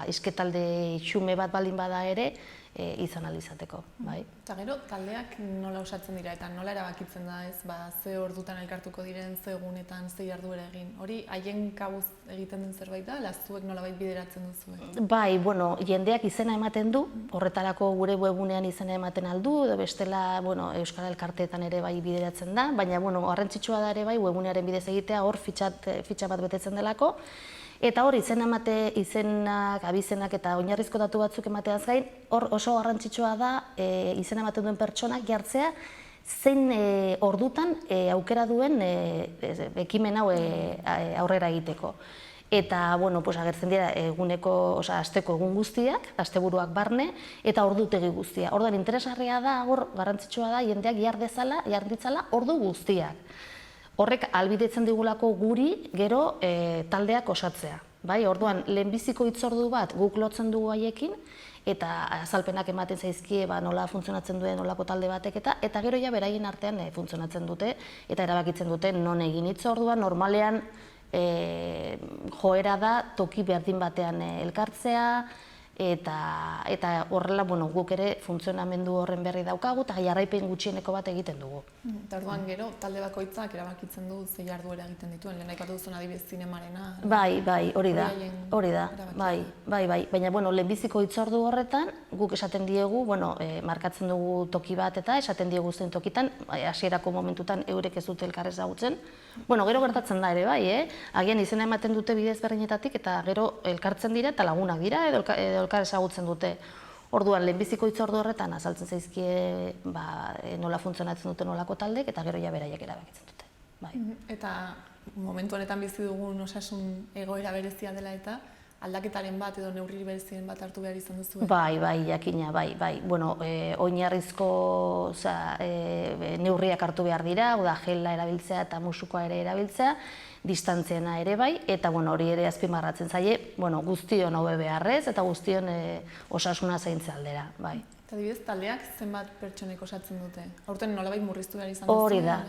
hizketalde xume bat baldin bada ere, izan ahal izateko, bai. Eta gero, taldeak nola osatzen dira eta nola erabakitzen da, ez, ze ordutan elkartuko diren, ze egunetan, ze jarduera egin. Hori, haien kabuz egiten den zerbait da, zuek nolabait bideratzen duzu? Bai, jendeak izena ematen du, horretarako gure webunean izena ematen aldu, edo bestela, Euskara Elkarteetan ere bai bideratzen da, baina, garrantzitsua da ere bai, webunearen bidez egitea, hor fitxa bat betetzen delako, eta hor izenak, abizenak eta oinarrizko datu batzuk emateaz gain, hor oso garrantzitsua da izena ematen duen pertsonak jartzea, zein ordutan aukera duen ekimen hau aurrera egiteko. Eta, agertzen dira asteko egun guztiak, asteburuak barne, eta ordutegi guztia. Orduan, interesgarria da, hor garrantzitsua da, jendeak jar ditzala ordu guztiak. Horrek ahalbidetzen digulako guri gero taldeak osatzea. Orduan, lehenbiziko hitzordu bat guk lotzen dugu haiekin, eta azalpenak ematen zaizkie nola funtzionatzen duen nolako talde batek eta gero ja beraien artean funtzionatzen dute eta erabakitzen dute non egin hitzordua. Normalean joera da toki berdin batean elkartzea, eta horrela guk ere funtzionamendu horren berri daukagu eta jarraipen gutxieneko bat egiten dugu. Eta orduan gero, talde bakoitzak erabakitzen du ze jarduera egiten dituen, lehen aipatu duzun adibidez zinemarena. Bai, hori da, bai. Baina lehenbiziko hitzordu horretan guk esaten diegu, markatzen dugu toki bat eta esaten diegu zen tokitan, hasierako momentutan eurek ez dute elkar ezagutzen. Gero gertatzen da ere bai, agian izena ematen dute bidez berdinetatik eta gero elkartzen dira eta lagunak dira edo elkar ezagutzen dute. Orduan, lehenbiziko hitzordu horretan azaltzen zaizkie nola funtzionatzen dute nolako taldek eta gero ja beraiek erabakitzen dute. Eta momentu honetan bizi dugun osasun egoera berezia dela eta aldaketaren bat edo neurri berezien bat hartu behar izan duzu? Bai, jakina, bai. Oinarrizko neurriak hartu behar dira, gela erabiltzea eta musukoa ere erabiltzea, distantziena ere bai, eta hori ere azpimarratzen zaie, guztion hobe beharrez eta guztion osasuna zaintza aldera, bai. Eta adibidez, taldeak zenbat pertsonek osatzen dute? Aurten nolabait murriztu behar izan duzu? Hori da,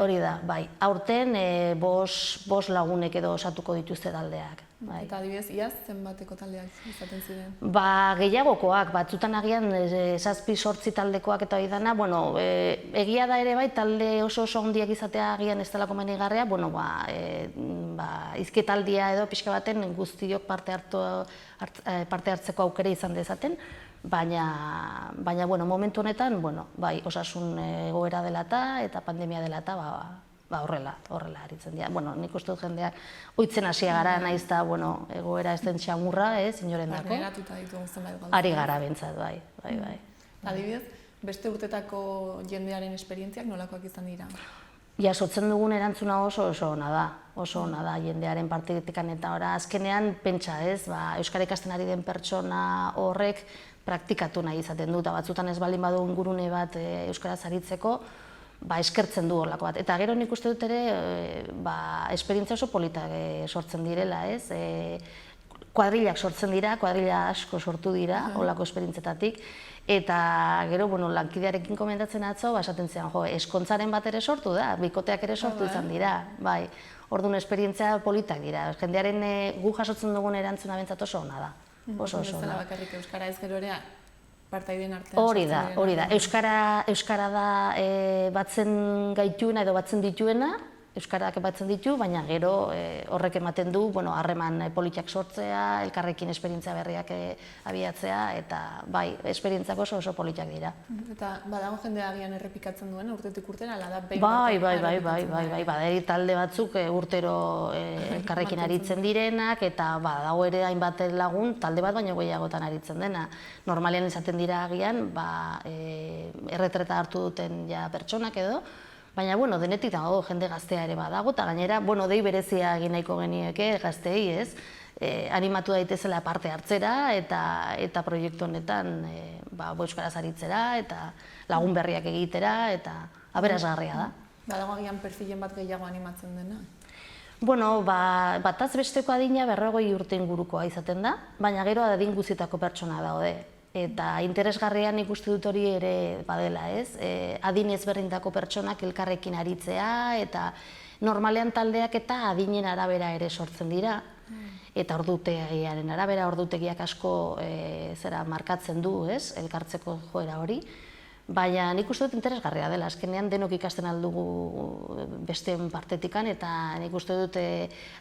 hori da, bai. Aurten 5 lagunek edo osatuko dituzte taldeak. Eta adibidez, iaz zenbateko taldeak izaten ziren? Gehiagokoak, batzutan agian 7-8 taldekoak eta hori dana, egia da ere bai, talde oso handiak izatea agian ez dela komenigarria, hizketaldia edo pixka baten guztiok parte hartzeko aukera izan dezaten, baina momentu honetan, osasun egoera dela eta pandemia dela eta horrela aritzen dira. Nik uste dut jendeak ohitzen hasia gara, naiz eta egoera ez den txamurra, inoren dako. Barneratuta ditugu zenbait gauza. Ari gara bentsat, bai. Adibidez, beste urtetako jendearen esperientziak nolakoak izan dira? Jasotzen dugun erantzuna oso ona da jendearen partiketekan eta azkenean pentsa Euskara ikasten ari den pertsona horrek praktikatu nahi izaten du, eta batzutan ez baldin badu ingurune bat euskaraz aritzeko, eskertzen du horlako bat. Eta gero nik uste dut ere, esperientzia oso politak sortzen direla, ez? Kuadrilak sortzen dira, kuadrila asko sortu dira, horlako esperientzietatik, eta gero, lankidearekin komentatzen atzo, esaten zian, eskontzaren bat ere sortu da, bikoteak ere sortu izan dira, bai. Orduan esperientzia politak dira, jendearen gu jasotzen dugun erantzuna bentsat oso ona da. Oso ona. Zela bakarrik euskara ez gero ere partaideen artean. Hori da. Euskara da batzen gaituena edo batzen dituena, euskarak batzen ditu, baina gero horrek ematen du harreman politak sortzea, elkarrekin esperientzia berriak abiatzea, eta bai, esperientziak oso politak dira. Eta badago jendea agian errepikatzen duen urtetik urtera, ala da behin Bai, baderi talde batzuk urtero elkarrekin aritzen direnak, eta badago ere hainbat lagun talde bat baino gehiagotan aritzen dena. Normalean izaten dira agian, erretreta hartu duten pertsonak edo, baina, denetik dago jende gaztea ere badago, eta gainera, dei berezia egin nahiko genieke gazteei, ez? Animatu daitezela parte hartzera, eta proiektu honetan euskaraz aritzera, eta lagun berriak egitera, eta aberasgarria da. Badago agian perfilen bat gehiago animatzen dena? Bataz besteko adina 40 urte ingurukoa izaten da, baina gero adin guztietako pertsona daude. Eta interesgarrian ikuste dut hori ere badela, ez? Adin ezberdintako pertsonak elkarrekin aritzea, eta normalean taldeak eta adinen arabera ere sortzen dira. Eta ordutegiaren arabera, ordutegiak asko markatzen du, elkartzeko joera hori. Baina nik uste dut interesgarria dela, azkenean denok ikasten aldugu besteen partetikan, eta nik uste dut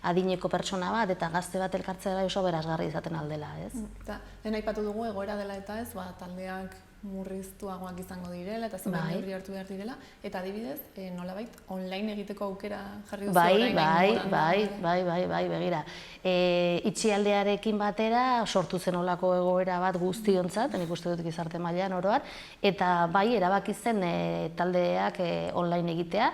adineko pertsona bat eta gazte bat elkartzea oso berazgarri izaten aldela, ez? Eta, lehen aipatu dugu egoera dela eta ez, taldeak murriztuagoak izango direla eta zenbait neurri hartu behar direla, eta adibidez, nolabait, online egiteko aukera jarri duzu orain? Bai, begira. Itxialdearekin batera sortu zen olako egoera bat guztiontzat, nik uste dut gizarte mailan oro har, eta bai, erabaki zen taldeak online egitea.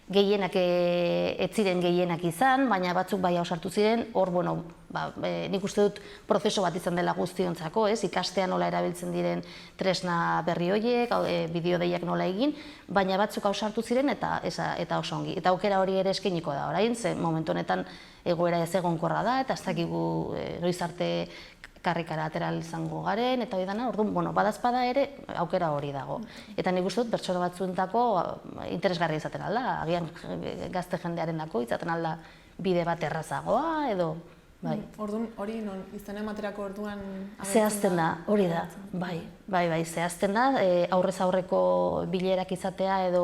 Gehienak ez ziren gehienak izan, baina batzuk bai ausartu ziren, hor, nik uste dut prozeso bat izan dela guztiontzako, ikastea nola erabiltzen diren tresna berri horiek, bideodeiak nola egin, baina batzuk ausartu ziren eta oso ongi. Eta aukera hori ere eskainiko da orain, ze momentu honetan egoera ez egonkorra da, eta ez dakigu noiz arte karrikara atera izango garen, eta hori dana, orduan, badazpada ere aukera hori dago. Eta nik uste dut pertsona batzuentako interesgarria izaten alda, agian gazte jendearenako izaten alda bide bat errazagoa, edo... Orduan, hori izena ematerako orduan... Zehazten da, hori da, bai, zehazten da, aurrez aurreko bilerak izatea edo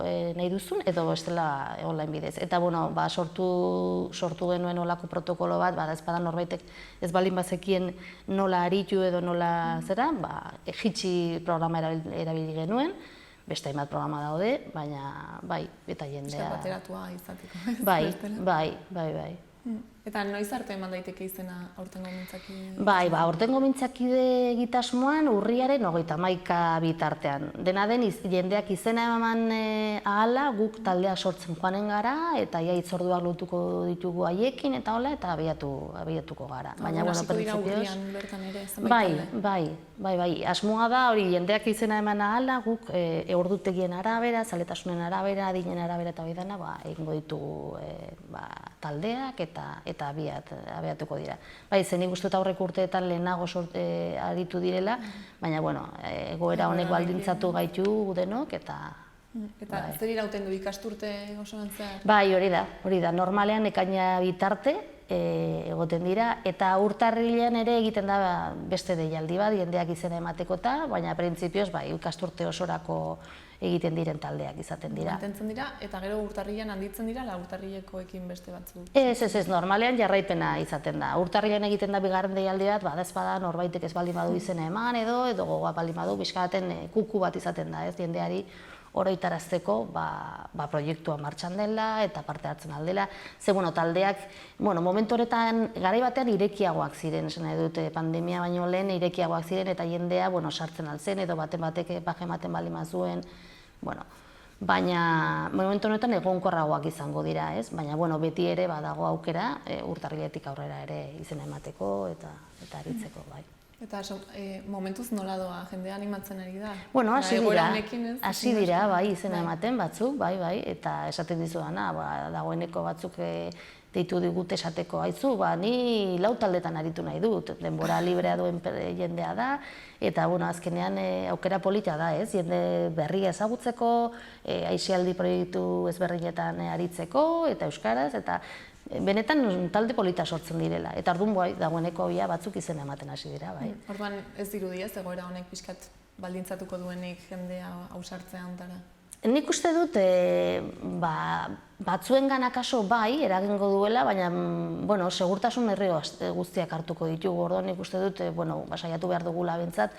nahi duzun, edo bestela online bidez. Eta, sortu genuen olako protokolo bat, ezpada norbaitek ez baldin bazekien nola aritu edo nola zera, jitsi programa erabili genuen, beste hainbat programa daude, baina bai, eta jendea... Bateratua izateko. Bai. Eta noiz arte eman daiteke izena aurtengo mintzakide? Bai, aurtengo mintzakide egitasmoan urriaren 31 bitartean. Dena den, jendeak izena eman ahala, guk taldea sortzen joanen gara, eta hitzorduak lotuko ditugu haiekin, eta hola, eta abiatuko gara. Baina, hasiko dira urrian bertan ere, zenbait talde? Bai, asmoa da, hori jendeak izena eman ahala, guk ordutegien arabera, zaletasunen arabera, adinen arabera eta hori dena, egingo ditugu taldeak eta abiatuko dira. Bai, zen nik uste aurreko urteetan lehenago aritu direla, baina, egoera honek baldintzatu gaitu denok, eta... Eta zer irauten du ikasturte osoan zehar? Bai, hori da. Normalean ekaina bitarte egoten dira, eta urtarrilean ere egiten da beste deialdi bat, jendeak izena ematekota, baina printzipioz, ikasturte osorako egiten diren taldeak izaten dira. Mantentzen dira, eta gero urtarrilean handitzen dira, urtarrilekoekin beste batzuk? Ez, normalean jarraipena izaten da. Urtarrilean egiten da bigarren deialdi bat, badazpada norbaitek ez baldin badu izena eman edo gogoa baldin badu, bizkaten kuku bat izaten da, jendeari oroitarazteko proiektua martxan dela eta parte hartzen aldela. Ze, taldeak, momentu horretan, garai batean irekiagoak ziren, esan nahi dute, pandemia baino lehen irekiagoak ziren eta jendea sartzen altzen edo batek baje ematen baldin bazuen, baina momentu honetan egonkorragoak izango dira, ez? Baina, beti ere badago aukera urtarriletik aurrera ere izena emateko eta aritzeko, bai. Eta momentuz nola doa, jendea animatzen ari da? Hasi dira, bai, izena ematen batzuk, bai, eta esaten dizuana, dagoeneko batzuk deitu digute esateko, haizu, ni 4 taldetan aritu nahi dut, denbora librea duen jendea da, eta azkenean aukera polita da, ez? Jende berria ezagutzeko, aisialdi proiektu ezberdinetan aritzeko, eta euskaraz, eta benetan talde polita sortzen direla, eta orduan dagoeneko batzuk izena ematen hasi dira, bai. Orduan ez dirudi ez, egoera honek pixkat baldintzatuko duenik jendea ausartzea ontara? Nik uste dut batzuengan akaso bai eragingo duela, baina segurtasun neurri guztiak hartuko ditugu. Orduan nik uste dut saiatu behar dugula behintzat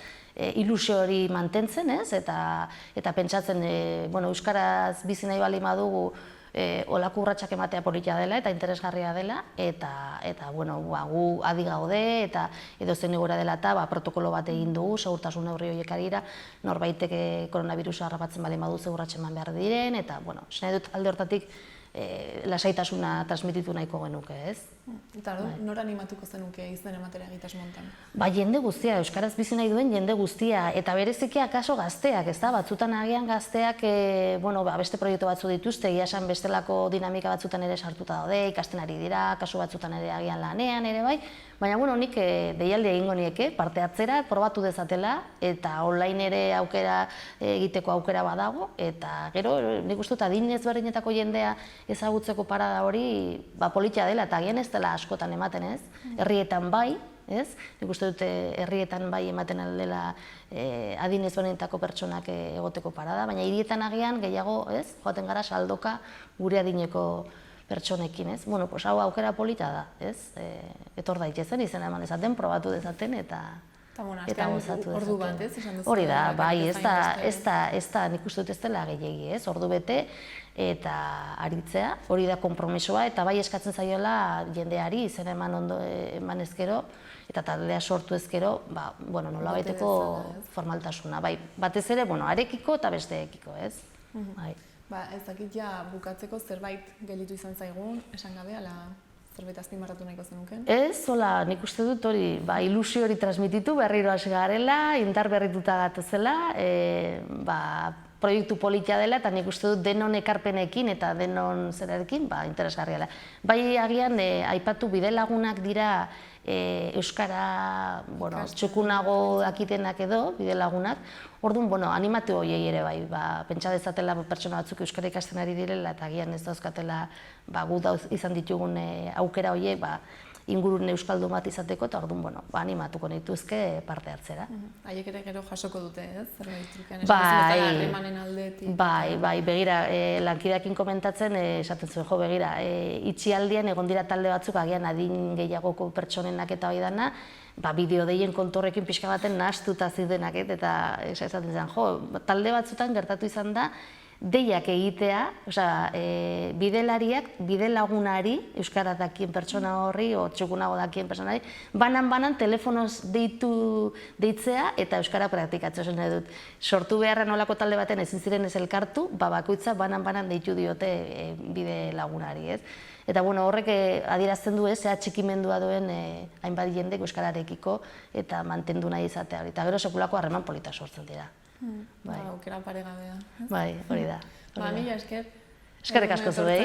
ilusio hori mantentzen, ez? Eta pentsatzen euskaraz bizi nahi baldin badugu olako urratsak ematea polita dela eta interesgarria dela, eta gu adi gaude eta edozein egoera dela eta protokolo bat egin dugu, segurtasun neurri horiek arira, norbaitek koronabirusa harrapatzen baldin badu urratsen eman behar diren, eta nahi dut alde hortatik lasaitasuna transmititu nahiko genuke, ez? Eta nor animatuko zenuke izen ematera egitasmo honetan? Jende guztia, euskaraz bizi nahi duen jende guztia, eta bereziki akaso gazteak, ez da? Batzutan agian gazteak beste proiektu batzu dituzte, esan bestelako dinamika batzutan ere sartuta daude, ikasten ari dira, kasu batzutan ere agian lanean ere bai, Baina, bueno, nik deialdi egingo nieke, parte hartzera, probatu dezatela, eta online ere aukera egiteko aukera badago, eta gero, nik uste dut adin ezberdinetako jendea ezagutzeko parada hori politia dela, eta agian ez dela askotan ematen, ez? Herrietan bai, ez? Nik uste dut herrietan bai ematen aldela adin ezberdinetako pertsonak egoteko parada, baina hirietan agian gehiago, ez? Joaten gara saldoka gure adineko pertsonekin, ez? Bueno, pues hau aukera polita da, ez? Etor daitezen, izena eman dezaten, probatu dezaten, eta gozatu ordu bat, dezaten. ez? Esan duzu, Hori da, bai, ez da, nik uste dut ez dela gehiegi, ez? Ordu bete eta aritzea, hori da konpromisoa, eta bai eskatzen zaiola jendeari izena eman ezkero, eta taldea sortu ezkero, bueno, nola baiteko formaltasuna, bai, batez ere, bueno, arekiko eta besteekiko, ez? Bai. Ez dakit ja bukatzeko zerbait gelitu izan zaigun, esan gabe, ala zerbait azpimarratu nahiko zenuken? Ez, hola, nik uste dut hori, ilusio hori transmititu, berriro hasi garela, indar berrituta gatozela, proiektu politia dela, eta nik uste dut denon ekarpenekin eta denon zerarekin, interesgarria dela. Bai, agian, aipatu bidelagunak dira euskara, bueno, txukunago dakitenak edo, bidelagunak, orduan, bueno, animatu horiei ere bai, pentsa dezatela pertsona batzuk euskara ikasten ari direla, eta agian ez dauzkatela, gu izan ditugun aukera horiek, ingurun euskaldun bat izateko, eta orduan, bueno, animatuko nituzke parte hartzera. Haiek ere gero jasoko dute, ez? Zerbait trukean, Bai, aldetik. Bai, begira, lankideekin komentatzen, esaten zuen, jo, begira, itxialdian egon dira talde batzuk, agian adin gehiagoko pertsonenak eta hori dana, bideo deien kontorrekin pixka baten nahastuta zidenak, eta esaten zen, jo, talde batzutan gertatu izan da, deiak egitea, bidelariak, bidelagunari, euskara dakien pertsona horri, o txukunago dakien pertsonari, banan telefonoz deitzea eta euskara praktikatzea. Zen dut, sortu beharra nolako talde baten ezin ziren ez elkartu, bakoitza banan deitu diote bidelagunari, ez? Eta bueno, horrek adierazten du ez, txikimendua duen hainbat jendek euskararekiko eta mantendu nahi izatea hori. Eta gero sekulako harreman polita sortzen dira. Aukera paregabea. Bai, hori da. Mila esker. Eskerrik asko zuei,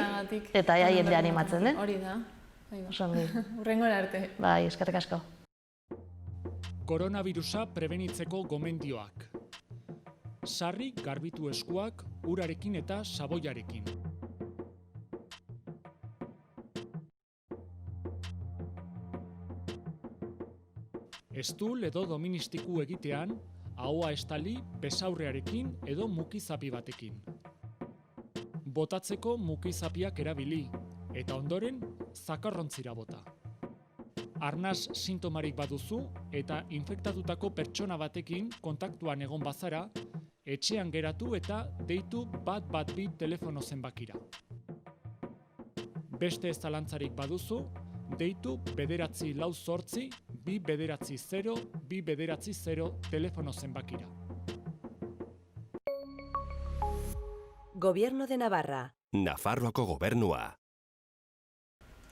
eta jende animatzen, Hori da. Osongi. Hurrengora arte. Bai, eskerrik asko. Koronavirusa prebenitzeko gomendioak. Sarri garbitu eskuak urarekin eta saboiarekin. Estul edo doministiku egitean, ahoa estali besaurrearekin edo mukizapi batekin. Botatzeko mukizapiak erabili, eta ondoren zakarrontzira bota. Arnas sintomarik baduzu eta infektatutako pertsona batekin kontaktuan egon bazara, etxean geratu eta deitu 112 telefono zenbakira. Beste ez zalantzarik baduzu, deitu 948 290 290 telefono zenbakira. Gobierno de Navarra. Nafarroako gobernua.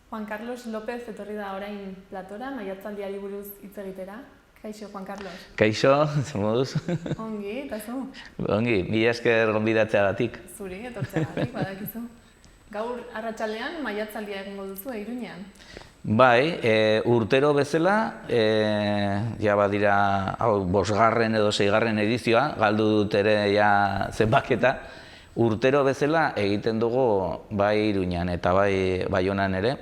Juan Carlos López etorri da orain platora, maiatzaldiari buruz hitz egitera. Kaixo, Juan Carlos. Kaixo, zer moduz? Ongi, eta zu? Ongi, mila esker gonbidatzeagatik. Zuri, etortzeagatik, badakizu. Gaur arratsaldean maiatzaldia egingo duzu Iruñean. Bai, urtero bezala, ja badira 5. edo 6. edizioa, galdu dut ere ja zenbaketa. Urtero bezala egiten dugu bai Iruñean eta bai Baionan ere,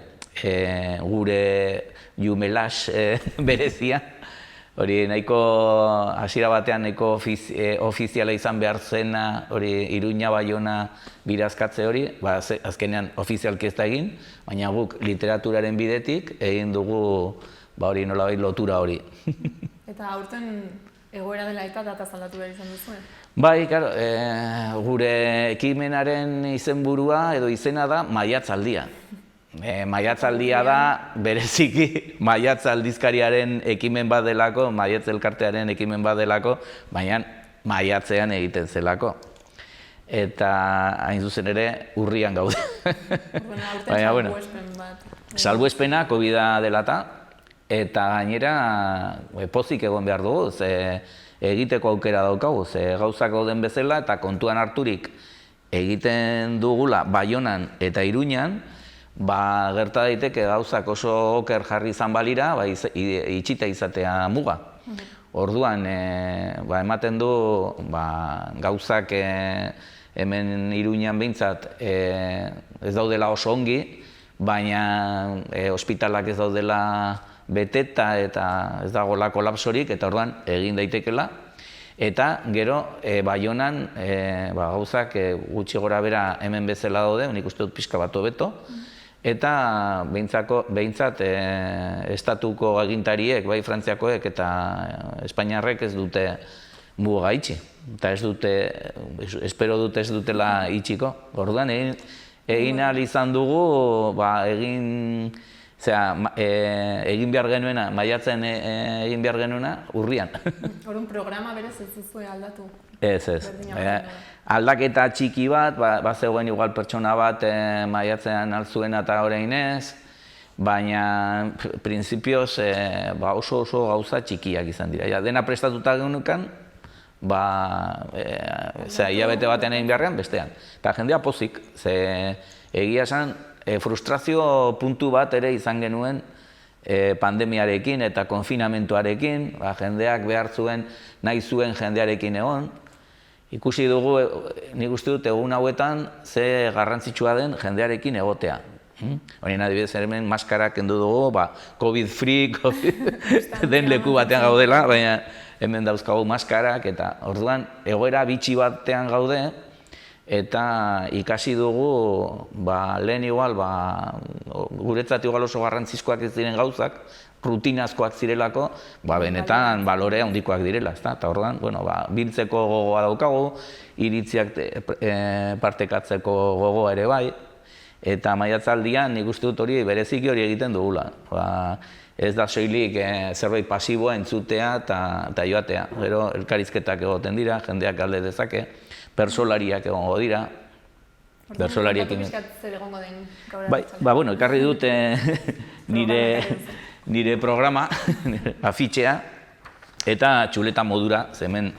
gure Jumelax berezia. Hori nahiko hasiera batean nahiko ofiziala izan behar zena, hori Iruña Baiona birazkatze hori, azkenean ofizialki ez da egin, baina guk literaturaren bidetik egin dugu hori nolabait lotura hori. Eta aurten egoera dela eta data aldatu behar izan duzu, Bai, gure ekimenaren izenburua edo izena da Maiatzaldia. Maiatzaldia da, bereziki Maiatz aldizkariaren ekimen bat delako, Maiatz elkartearen ekimen bat delako, baina maiatzean egiten zelako. Eta hain zuzen ere urrian gaude. Baina, salbuespen bat. Salbuespena COVID-a dela eta gainera pozik egon behar dugu, egiteko aukera daukagu, gauzak gauden bezala eta kontuan harturik egiten dugula Baionan eta Iruñan, gerta daiteke gauzak oso oker jarri izan balira, itxita izatea muga. Orduan, ematen du gauzak hemen Iruñan behintzat ez daudela oso ongi, baina ospitalak ez daudela beteta eta ez dagoela kolapsorik, eta orduan egin daitekela. Eta gero, Baionan gauzak gutxi gora bera hemen bezala daude, nik uste dut pixka bat hobeto, eta behintzat estatuko agintariek, bai Frantziakoek eta Espainiarrek ez dute muga itxi. Eta espero dut ez dutela itxiko. Orduan, egin ahal izan dugu, egin behar genuena, maiatzen egin behar genuena, urrian. Orduan, programa berez ez duzue aldatu? Ez. Aldaketa txiki bat, zegoen igual pertsona bat maiatzean altzuena eta orain ez, baina printzipioz oso gauza txikiak izan dira. Dena prestatuta genukan, hilabete batean egin beharrean bestean. Eta jendea pozik, egia esan, frustrazio puntu bat ere izan genuen pandemiarekin eta konfinamentuarekin, jendeak behar zuen, nahi zuen jendearekin egon. Ikusi dugu, nik uste dut egun hauetan, ze garrantzitsua den jendearekin egotea. Horien adibidez hemen maskara kendu dugu, COVID-free, den leku batean gaudela, baina hemen dauzkagu maskarak, eta orduan egoera bitxi batean gaude, eta ikasi dugu, lehen igual, guretzat igual oso garrantzizkoak ez diren gauzak, rutinazkoak zirelako, benetan balore handikoak direla, eta orduan, biltzeko gogoa daukagu, iritziak partekatzeko gogoa ere bai, eta maiatzaldian nik uste dut hori bereziki hori egiten dugula. Ez da soilik zerbait pasiboa entzutea eta joatea. Gero elkarizketak egoten dira, jendeak galde dezake, persolariak egongo dira. Persolariekin zer egongo den gaur ekarri dute nire programa, afitxea, eta txuleta modura, hemen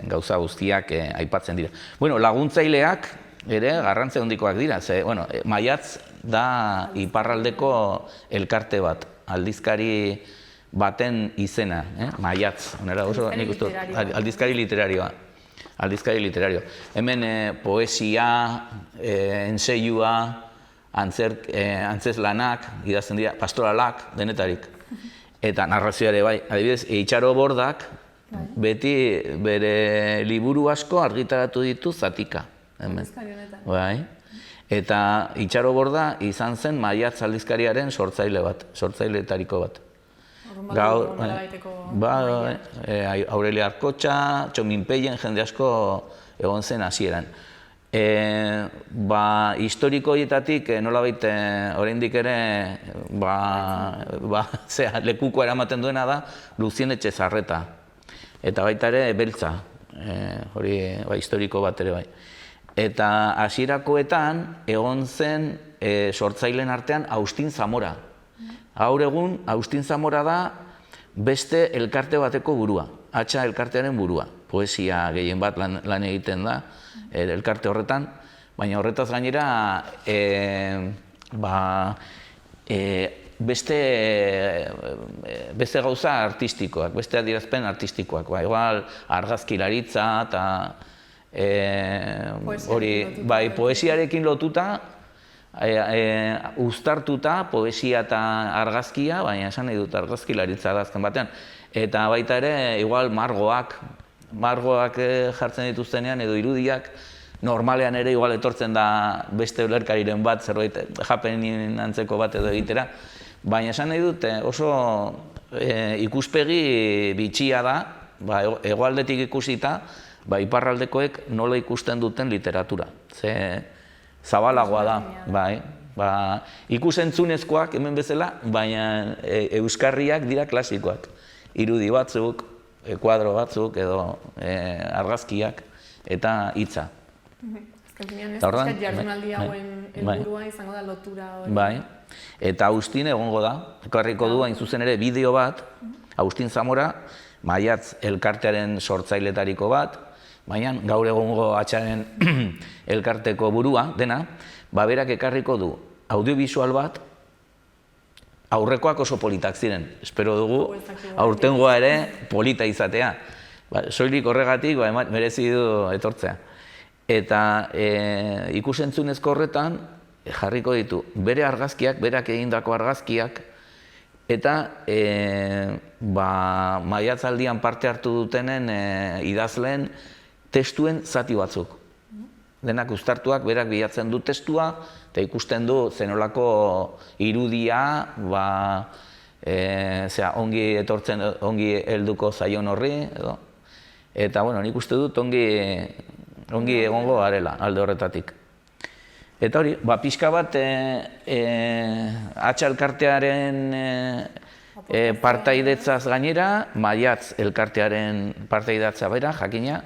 gauza guztiak aipatzen dira. Laguntzaileak ere garrantzia handikoak dira, maiatz da iparraldeko elkarte bat, aldizkari baten izena, maiatz, aldizkari literarioa. Hemen poesia, enseiua, antzeslanak, idazten dira, pastoralak, denetarik. Eta narrazioa ere bai, adibidez, Itxaro Bordak beti bere liburu asko argitaratu ditu zatika. Eta Itxaro Borda izan zen Maiatz aldizkariaren sortzaileetariko bat. Aurelia Arkotxa, Txomin Peien, jende asko egon zen hasieran. Historiko horietatik nolabait oraindik ere lekuko eramaten duena da Luzien Etxezarreta. Eta baita ere Beltza, hori historiko bat ere bai. Eta hasierakoetan egon zen sortzaileen artean Agustin Zamora. Gaur egun Agustin Zamora da beste elkarte bateko burua, Hatxa elkartearen burua. Poesia gehien bat lan egiten da elkarte horretan, baina horretaz gainera beste gauza artistikoak, beste adierazpen artistikoak, igual argazkilaritza eta poesiarekin lotuta, uztartuta poesia eta argazkia, baina esan nahi dut argazkilaritza da azken batean. Eta baita ere, igual margoak jartzen dituztenean edo irudiak, normalean ere igual etortzen da beste ulerkariren bat, zerbait japenin antzeko bat edo egitera, baina esan nahi dut oso ikuspegi bitxia da, hegoaldetik ikusita, iparraldekoek nola ikusten duten literatura. Zabalagoa da. Ikusentzunezkoak hemen bezala, baina euskarriak dira klasikoak. Irudi batzuk, kuadro batzuk edo argazkiak eta hitza. Azken jardunaldi hauen helburua izango da lotura hori. Eta Agustin egongo da, ekarriko du hain zuzen ere bideo bat, Agustin Zamora, Maiatz elkartearen sortzailetariko bat, baina gaur egongo Hatxaren elkarteko burua dena, berak ekarriko du audiovisual bat, aurrekoak oso politak ziren. Espero dugu aurtengoa ere polita izatea. Soilik horregatik merezi du etortzea. Eta ikusentzunezko horretan jarriko ditu bere argazkiak, berak egindako argazkiak, eta maiatzaldian parte hartu dutenen idazleen testuen zati batzuk. Denak uztartuak, berak bilatzen du testua, eta ikusten du zenolako irudia, ongi etortzen, ongi helduko zaion horri, edo. Eta, nik uste dut ongi egongo garela alde horretatik. Eta hori, pixka bat Hatxa elkartearen partaidetzaz gainera, Maiatz elkartearen partaidetza bera, jakina,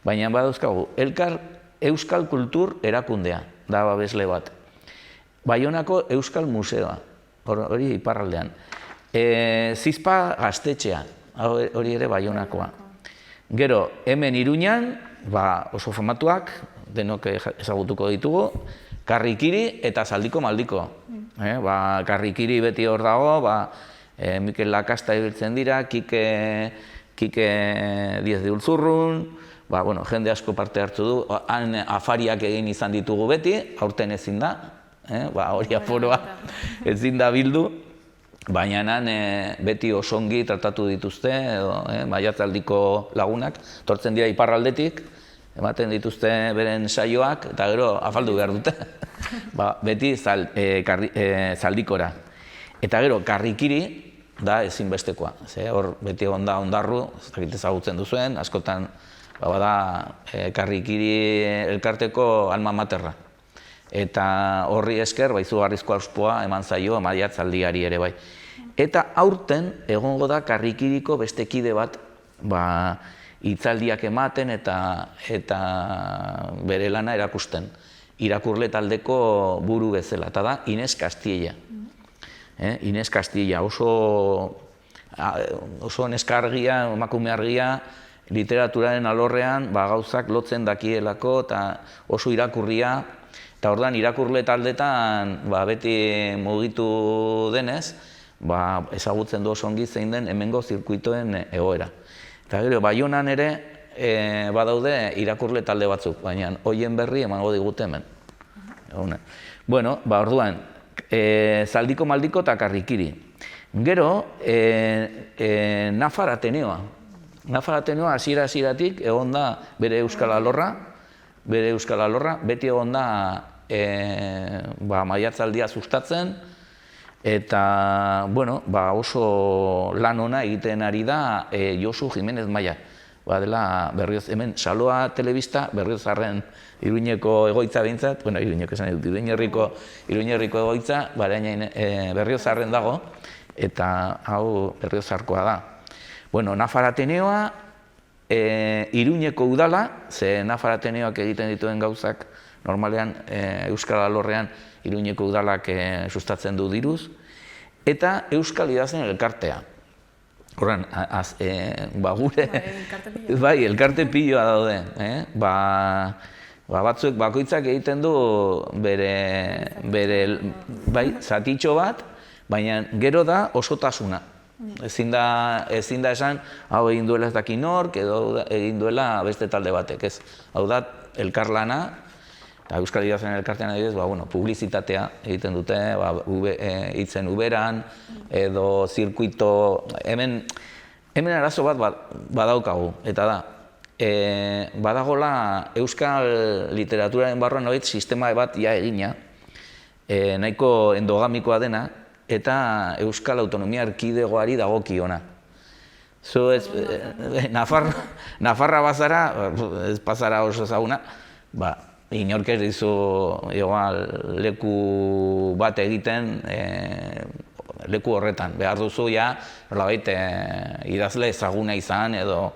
baina badauzkagu, Euskal Kultur Erakundea, da babesle bat. Baionako Euskal Museoa, hori iparraldean. Zizpa Gaztetxea, hori ere Baionakoa. Gero, hemen Iruñan, oso famatuak, denok ezagutuko ditugu, Karrikiri eta Saldiko Maldiko. Karrikiri beti hor dago, Mikel Lakasta ibiltzen dira, Kike Diez de Ulzurrun, jende asko parte hartu du, han afariak egin izan ditugu beti, aurten ezin da, hori aforoa ezin da bildu, baina han beti osongi tratatu dituzte, maiatzaldiko lagunak, tortzen dira iparraldetik, ematen dituzte beren saioak, eta gero afaldu behar dute, beti Zaldikora. Eta gero, Karrikiri da ezinbestekoa, hor beti egon da Ondarru, ezagutzen duzuen, askotan bada Karrikiri elkarteko alma materra. Eta horri esker, izugarrizko auspoa eman zaio maiatzaldiari ere bai. Eta aurten egongo da Karrikiriko beste kide bat hitzaldiak ematen eta bere lana erakusten. Irakurle taldeko buru bezala, eta da Ines Castilla. Ines Castilla, oso neskargia, emakume argia, literaturaren alorrean gauzak lotzen dakielako eta oso irakurria, eta orduan irakurle taldetan beti mugitu denez, ezagutzen du oso ongi zein den hemengo zirkuitoen egoera. Eta gero, Baionan ere badaude irakurle talde batzuk, baina hoien berri emango digute hemen. Bueno, orduan, Zaldiko Maldiko eta Karrikiri. Gero, Nafar Ateneoa. Nafar Ateneoa hasieratik egon da bere euskal alorra, beti egon da maiatzaldia sustatzen, eta oso lan ona egiten ari da Josu Jimenez Maia. Dela Berrioz, hemen Saloa Telebista, Berriozarren Iruñeko egoitza behintzat, Iruñeko esan dut, Iruñerriko egoitza, Berriozarren dago, eta hau Berriozarkoa da. Nafar Ateneoa, Iruñeko udala, ze Nafar Ateneoak egiten dituen gauzak, normalean Euskal Alorrean Iruñeko udalak sustatzen du diruz, eta Euskal Idazleen elkartea. Horren, gure, elkarte piloa daude. Batzuek bakoitzak egiten du bere zatitxo bat, baina gero da osotasuna. Ezin da esan, hau egin duela ez daki nork, edo egin duela beste talde batek, ez. Hau da, elkarlana, eta Euskal Idazleen elkartean adibidez, publizitatea egiten dute, hitzen Uberan, edo zirkuito, hemen arazo bat badaukagu, eta da, badagola Euskal literaturaren barruan sistema bat egina, nahiko endogamikoa dena, eta Euskal Autonomia Erkidegoari dagokiona. Nafarra bazara, ez pasara oso ezaguna, inork ez dizu leku bat egiten leku horretan. Behar duzu idazle ezaguna izan edo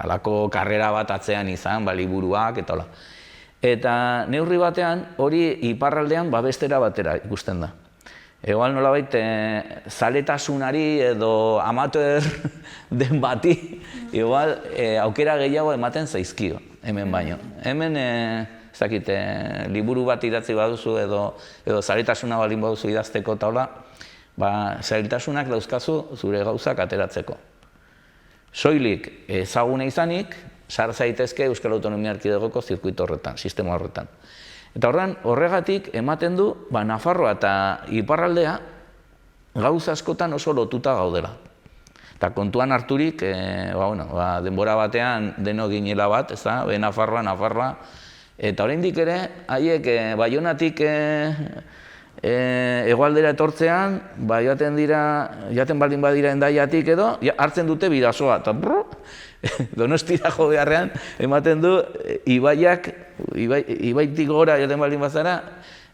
halako karrera bat atzean izan, liburuak eta hola. Eta neurri batean hori iparraldean bestera batera ikusten da. Egoal nolabait zaletasunari edo amateur den bati aukera gehiago ematen zaizkio, hemen baino. Hemen ez dakit, liburu bat idatzi baduzu edo zaletasuna baldin baduzu idazteko taula, zailtasunak dauzkazu zure gauzak ateratzeko. Soilik ezaguna izanik, sar zaitezke Euskal Autonomia Erkidegoko zirkuito horretan, sistema horretan. Eta horregatik ematen du, Nafarroa eta iparraldea gauza askotan oso lotuta gaudela. Eta kontuan harturik, denbora batean deno ginela bat, Nafarroa, eta oraindik ere, haiek Baionatik hegoaldera etortzean, jaten baldin badira Hendaiatik edo, hartzen dute Bidasoa, eta Donostira jo beharrean, ematen du, ibaitik gora jaten baldin bazara,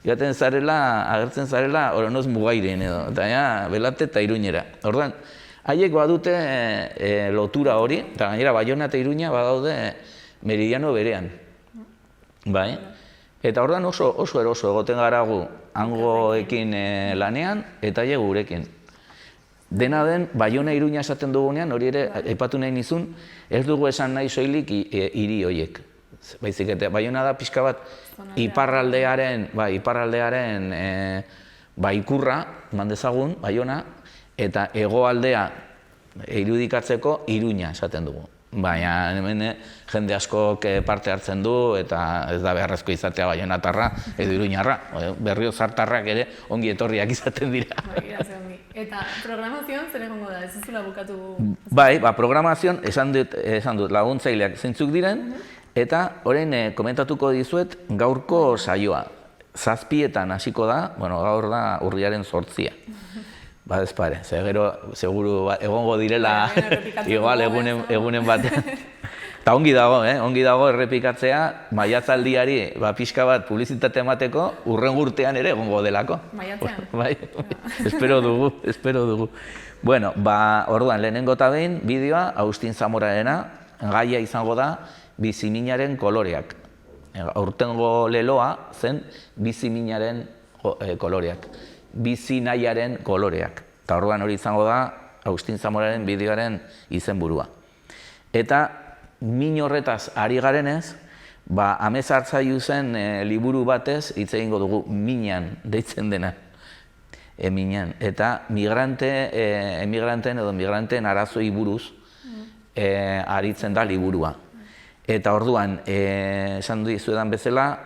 agertzen zarela Oronoz Mugairen edo, eta Belate eta Iruñera. Orduan, haiek badute lotura hori, eta gainera Baiona eta Iruña badaude meridiano berean. Bai? Eta orduan oso eroso egoten garagu hangoekin lanean eta haiek gurekin. Dena den, Baiona Iruña esaten dugunean, hori ere aipatu nahi nizun, ez dugu esan nahi soilik hiri horiek. Baizik eta Baiona da pixka bat iparraldearen ikurra, mandezagun, Baiona, eta hegoaldea irudikatzeko Iruña esaten dugu. Baina hemen jende askok parte hartzen du eta ez da beharrezko izatea baionatarra edo iruñarra. Berriozartarrak ere ongi etorriak izaten dira. Eta programazioan zer egongo da, ez zuzula bukatu? Bai, programazioan esan dut laguntzaileak zeintzuk diren eta orain komentatuko dizuet gaurko saioa. 7:00 hasiko da, gaur da urriaren 8. Ez pare, seguru egongo direla igual egunen batean. Eta ongi dago errepikatzea, maiatzaldiari pixka bat publizitate emateko, urren urtean ere egongo delako. Maiatzean? Bai, espero dugu. Bueno, orduan lehenengo eta behin bideoa Agustin Zamorarena, gaia izango da biziminaren koloreak. Aurtengo leloa zen biziminaren koloreak. Bizi nahiaren koloreak. Eta orduan hori izango da Agustin Zamoraren bideoaren izenburua. Eta min horretaz ari garenez, Amez Hartzaiu zen liburu batez hitz egingo dugu minan deitzen dena. Minan. Eta emigranteen edo migranteen arazoi buruz aritzen da liburua. Eta orduan, esan dizuedan bezala,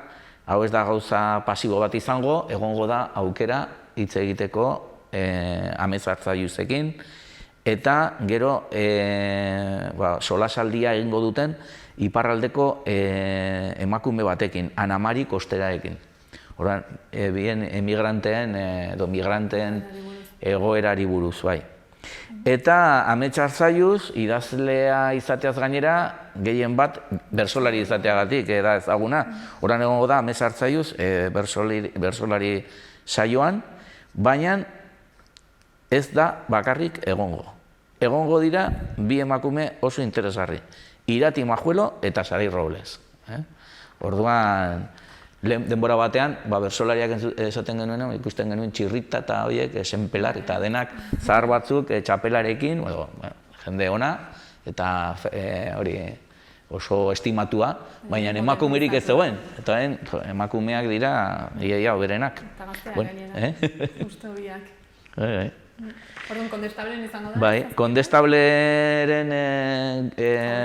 hau ez da gauza pasibo bat izango, egongo da aukera hitz egiteko Amez Hartzaiuzekin, eta gero solasaldia egingo duten iparraldeko emakume batekin, Ana Mari Kosterarekin. Orduan, bien emigranteen edo migranteen egoerari buruz, bai. Eta Amez Hartzaiuz idazlea izateaz gainera, gehien bat bertsolari izateagatik da ezaguna. Orduan egongo da Amez Hartzaiuz bertsolari saioan, baina ez da bakarrik egongo. Egongo dira bi emakume oso interesgarri, Irati Majuelo eta Sari Robles. Orduan, denbora batean, bertsolariak esaten genuen, ikusten genuen txirrita eta horiek, senpelar eta denak zahar batzuk txapelarekin, jende ona, eta hori oso estimatua, baina emakumerik ez zegoen. Eta emakumeak dira iaia hoberenak. Eta gazteak gainera, uste horiak. Orduan, Kondestableen izango da? Bai, Kondestableren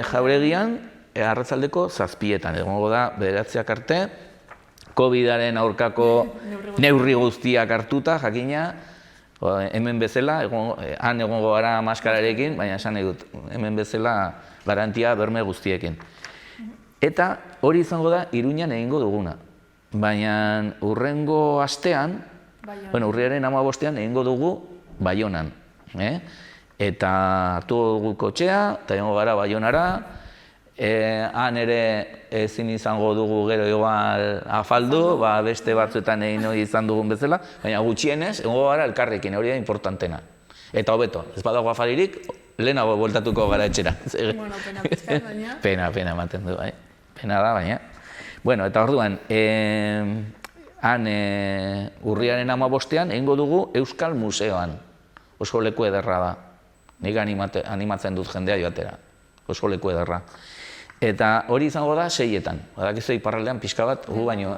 jauregian, arratsaldeko 7:00 egongo da 9:00 arte, COVID-aren aurkako neurri guztiak hartuta, jakina, hemen bezala, han egongo gara maskararekin, baina esan nahi dut, hemen bezala garantia berme guztiekin. Eta hori izango da Iruñan egingo duguna, baina urrengo astean, urriaren 15 egingo dugu Baionan. Eta hartu dugu kotxea, eta egongo gara Baionara, han ere ezin izango dugu gero igual afaldu, beste batzuetan egin hori izan dugun bezala, baina gutxienez, egongo gara elkarrekin, hori da importantena. Eta hobeto, ez badago afaririk, lehenago bueltatuko gara etxera. Bueno, pena pizkat, baina? Pena ematen du, bai. Pena da, baina. Bueno, eta orduan, han urriaren 15 egingo dugu Euskal Museoan. Oso leku ederra da. Nik animatzen dut jendea joatera. Oso leku ederra. Eta hori izango da 6etan. Badakizu iparraldean pixka bat, gu baino,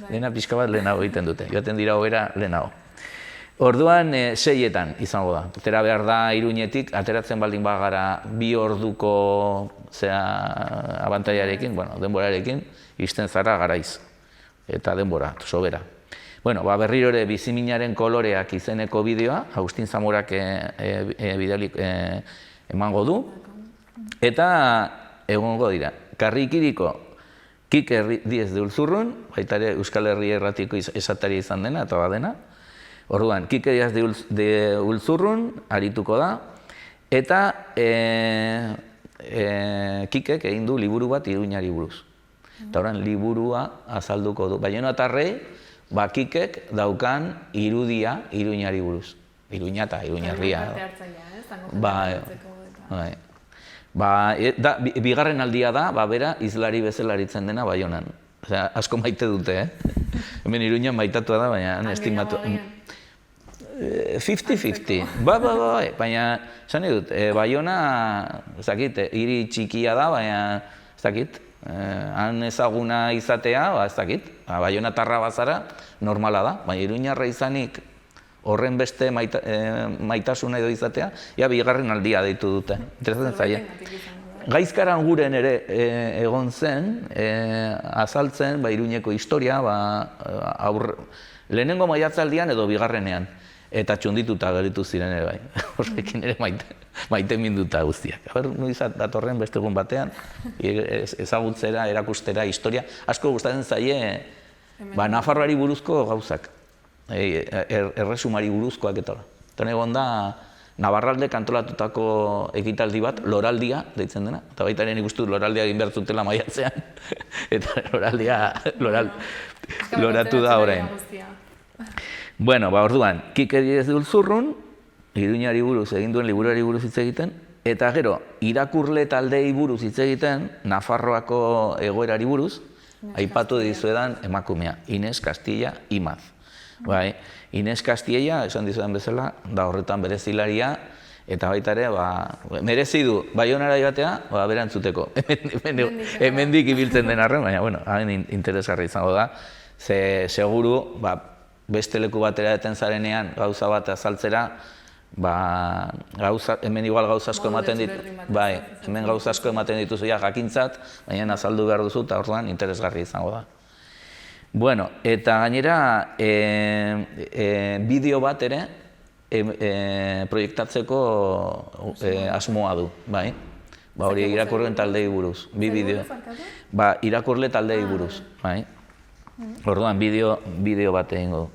dena pixka bat lehenago egiten dute. Joaten dira hobera lehenago. Orduan 6etan izango da. Atera behar da Iruñetik, ateratzen baldin bagara 2 orduko abantailarekin, denborarekin, izten zara Garaiz. Eta denbora, sobera. Berriro ere Biziminaren koloreak izeneko bideoa, Agustin Zamorak bidalik emango du. Eta egongo dira. Karrikiriko Kike Diez de Ulzurrun, baita ere Euskal Herria Irratiko esatari izan dena, eta badena. Orduan, Kike Diez de Ulzurrun arituko da, eta Kikek egin du liburu bat Iruñari buruz. Eta orain, liburua azalduko du. Baionatarrei, Kikek daukan irudia Iruñari buruz. Iruña eta Iruñarria. Bigarren aldia da, bera, hizlari bezala aritzen dena Baionan. Asko maite dute, Hemen Iruñan maitatua da, baina estimatu. 50-50. Baina, esan dut, Baiona, hiri txikia da, baina, han ezaguna izatea, Baionatarra bazara, normala da. Baina Iruñarra izanik, horren beste maitasuna edo izatea, bigarren aldia deitu dute. Interesatzen zaie. Gaizkaran guren ere egon zen, azaltzen Iruñeko historia, lehenengo maiatzaldian edo bigarrenean, eta txundituta geritu ziren ere bai. Horrekin ere maite minduta guztiak. Nuizat datorren beste egun batean, ezagutzera, erakustera, historia. Asko gustatzen zaie, Nafarroari buruzko gauzak. Erresumari buruzkoak eta hori. Eta egon da, Navarraldek antolatutako ekitaldi bat, loraldia, deitzen dena. Eta baita nik uste dut loraldia egin behar zutela maiatzean. Eta loratu da orain. Orduan, Kike Diez de Ulzurrun, Iruñari buruz egin duen liburuari buruz hitz egiten, eta gero, irakurle taldei buruz hitz egiten, Nafarroako egoerari buruz, aipatu dizuedan emakumea, Inés Castilla Imaz. Inés Castilla, esan dizuedan bezala, da horretan berezilaria, eta baita ere, merezi du Baionara joatea, berantzuteko. Hemendik ibiltzen den arren, baina, hain interesgarri izango da, ze seguru, beste leku batera eten zarenean gauza bat azaltzera, hemen igual gauza asko ematen dituzu jakintzat, baina azaldu behar duzu, eta orduan interesgarri izango da. Eta gainera, bideo bat ere proiektatzeko asmoa du, hori irakurleen taldei buruz, bi bideo. Irakurle taldei buruz, orduan bideo bat egingo du.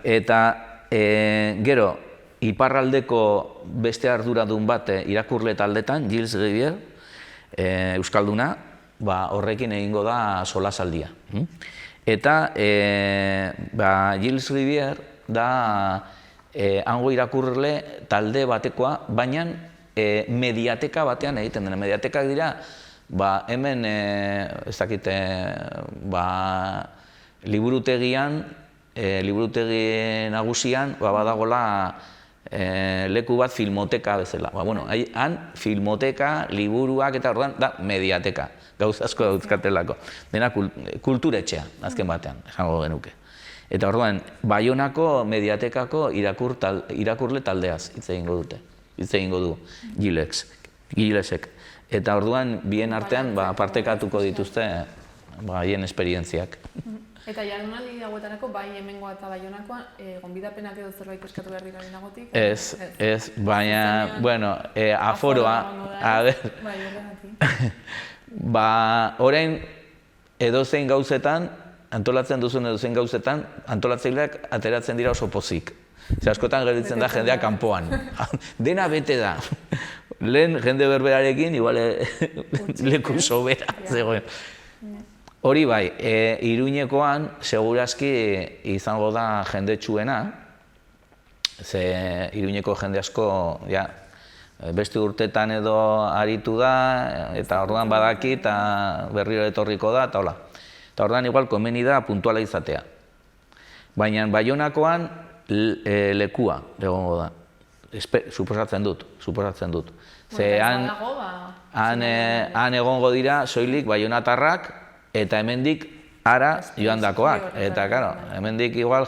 Eta gero, iparraldeko beste arduradun bat irakurle taldetan, Gilles Rivière, Euskalduna, horrekin egingo da solasaldia. Eta Gilles Rivière da hango irakurle talde batekoa, baina mediateka batean egiten dena. Mediatekak dira, hemen, ez dakite, liburutegian, liburutegi nagusian, badagola leku bat filmoteka bezala. Han filmoteka, liburuak eta orduan, da mediateka. Gauz asko dauzkatelako. Dena kulturetxea, azken batean, esango genuke. Eta orduan, Baionako mediatekako irakurle taldeaz hitz egingo dute. Hitz egingo du Gilesek. Eta orduan, bien artean, partekatuko dituzte haien esperientziak. Eta jardunaldi hauetarako, hemengoa eta Baionakoa, gonbidapenak edo zerbait eskatu behar dira nagotik? Ez, baina, aforoa, orain edozein gauzetan, antolatzen duzun edozein gauzetan, antolatzaileak ateratzen dira oso pozik. Askotan gelditzen da jendea kanpoan. Dena bete da. Lehen jende berberarekin, igual leku sobera zegoen. Hori bai, Iruñekoan segurazki izango da jendetsuena, ze Iruñeko jende asko, beste urtetan edo aritu da, eta orduan badaki, eta berriro etorriko da, eta hola. Eta orduan igual komeni da puntuala izatea. Baina Baionakoan lekua egongo da. suposatzen dut. Ze han egongo dira soilik baionatarrak eta hemendik ara joandakoak. Eta, claro, hemendik igual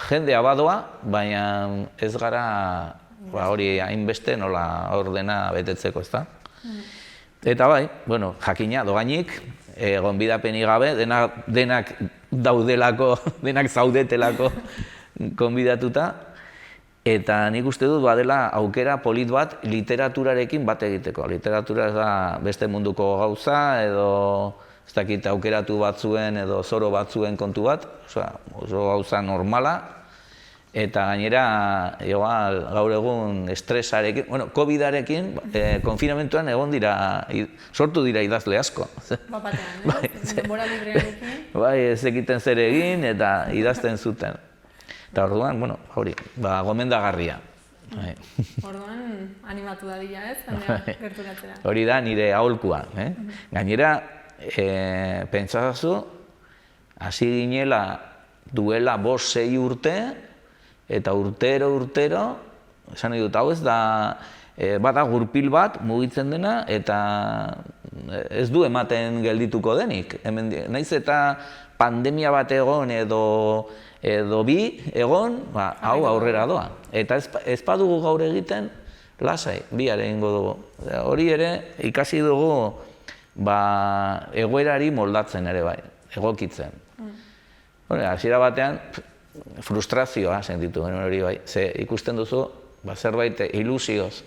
jendea badoa, baina ez gara hori hainbeste nola ordena betetzeko, ezta? Eta bai, bueno, jakina, doainik, gonbidapenik gabe, denak daudelako, denak zaudetelako gonbidatuta, eta nik uste dut badela aukera polit bat literaturarekin bat egiteko. Literatura ez da beste munduko gauza, edo ez dakit aukeratu batzuen edo zoro batzuen kontu bat, oso gauza normala, eta gainera, gaur egun estresarekin, bueno, COVID-arekin, konfinamentuan sortu dira idazle asko. Bapatean, denbora librearekin. Bai, ez egiten zer egin eta idazten zuten. Eta orduan, bueno, hori, gomendagarria. Orduan, animatu dadila ez, jendea gerturatzera. Hori da nire aholkua. Gainera, pentsazazu, hasi ginela duela 5-6 urte, eta urtero, esan nahi dut, hau ez da, bada gurpil bat mugitzen dena, eta ez du ematen geldituko denik. Naiz eta pandemia bat egon edo bi egon, hau aurrera doa. Eta ez badugu gaur egiten, lasai, bihar egingo dugu. Hori ere, ikasi dugu egoerari moldatzen ere bai, egokitzen. Hasiera batean, frustrazioa sentitu genuen hori bai. Ze ikusten duzu, zerbait ilusioz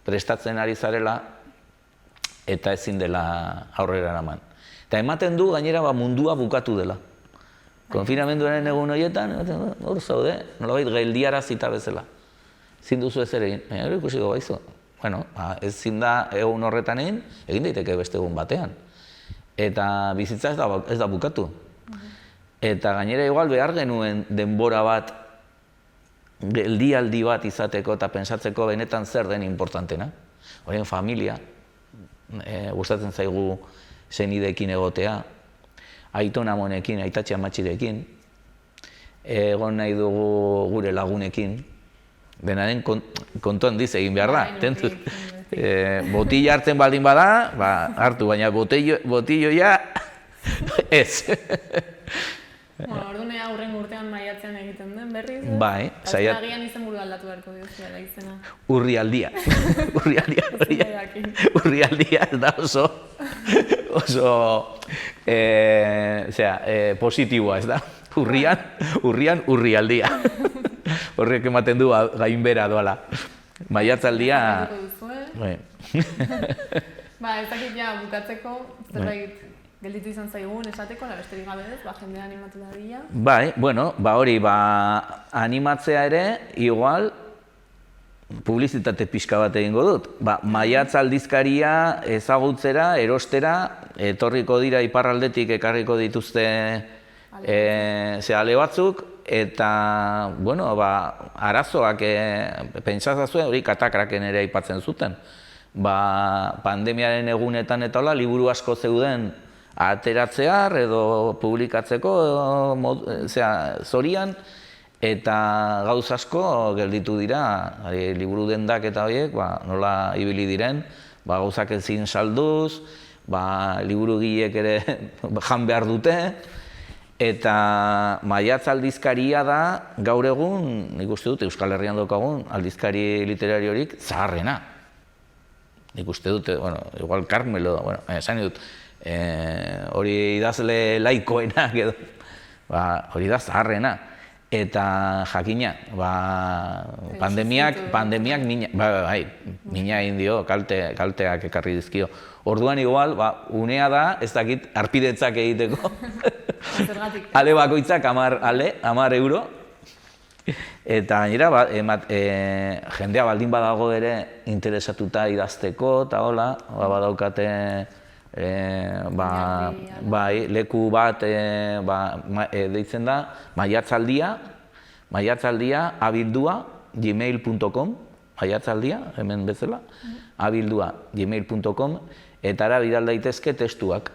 prestatzen ari zarela eta ezin dela aurrera eraman. Eta ematen du gainera mundua bukatu dela. Konfinamenduaren egun horietan, hor zaude, nolabait geldiarazita bezala. Ezin duzu ezer egin, baina hori ikusiko baizu. Bueno, ezin da egun horretan egin daiteke beste egun batean. Eta bizitza ez da bukatu. Eta gainera igual behar genuen denbora bat, geldialdi bat izateko eta pentsatzeko benetan zer den importantena. Horien familia, gustatzen zaigu senideekin egotea, aiton amonekin, aitatxe amatxirekin, egon nahi dugu gure lagunekin, denaren kontuan diz egin behar da, tentuz. Botilla hartzen baldin bada, hartu, baina botilloia ez. Orduan aurren urtean maiatzean egiten den berriz, ez? Bai, saiat. Agian izenburu aldatu beharko diozuela izena. Urrialdia. Urrialdia da oso positiboa, ez da? Urrialdia. Horrek ematen du gainbera doala. Maiatzaldia... Ez dakit ja bukatzeko, zerbait gelditu izan zaigun esateko, besterik gabe ez, jendea animatu dadila. Bai, bueno, hori, animatzea ere, igual, publizitate pixka bat egingo dut. Maiatz aldizkaria ezagutzera, erostera, etorriko dira iparraldetik ekarriko dituzte ale batzuk, eta, bueno, arazoak pentsazazue, hori katakraken ere aipatzen zuten. Pandemiaren egunetan eta hola, liburu asko zeuden ateratzear edo publikatzeko zorian, eta gauz asko gelditu dira, liburu dendak eta horiek, nola ibili diren, gauzak ezin salduz, liburu gileek ere jan behar dute, eta maiatz aldizkaria da gaur egun, nik uste dut, Euskal Herrian daukagun aldizkari literariorik zaharrena. Nik uste dut, igual Carmelo, esan dut, hori idazle laikoenak edo, hori da zaharrena. Eta jakina, pandemiak mina egin dio, kalteak ekarri dizkio. Orduan igual, unea da, ez dakit, arpidetzak egiteko. Ale bakoitzak 10 euro. Eta gainera, jendea baldin badago ere interesatuta idazteko, eta hola, badaukate leku bat deitzen da, maiatzaldia abildua gmail.com, maiatzaldia, hemen bezala, abildua gmail.com, eta ara bidal daitezke testuak.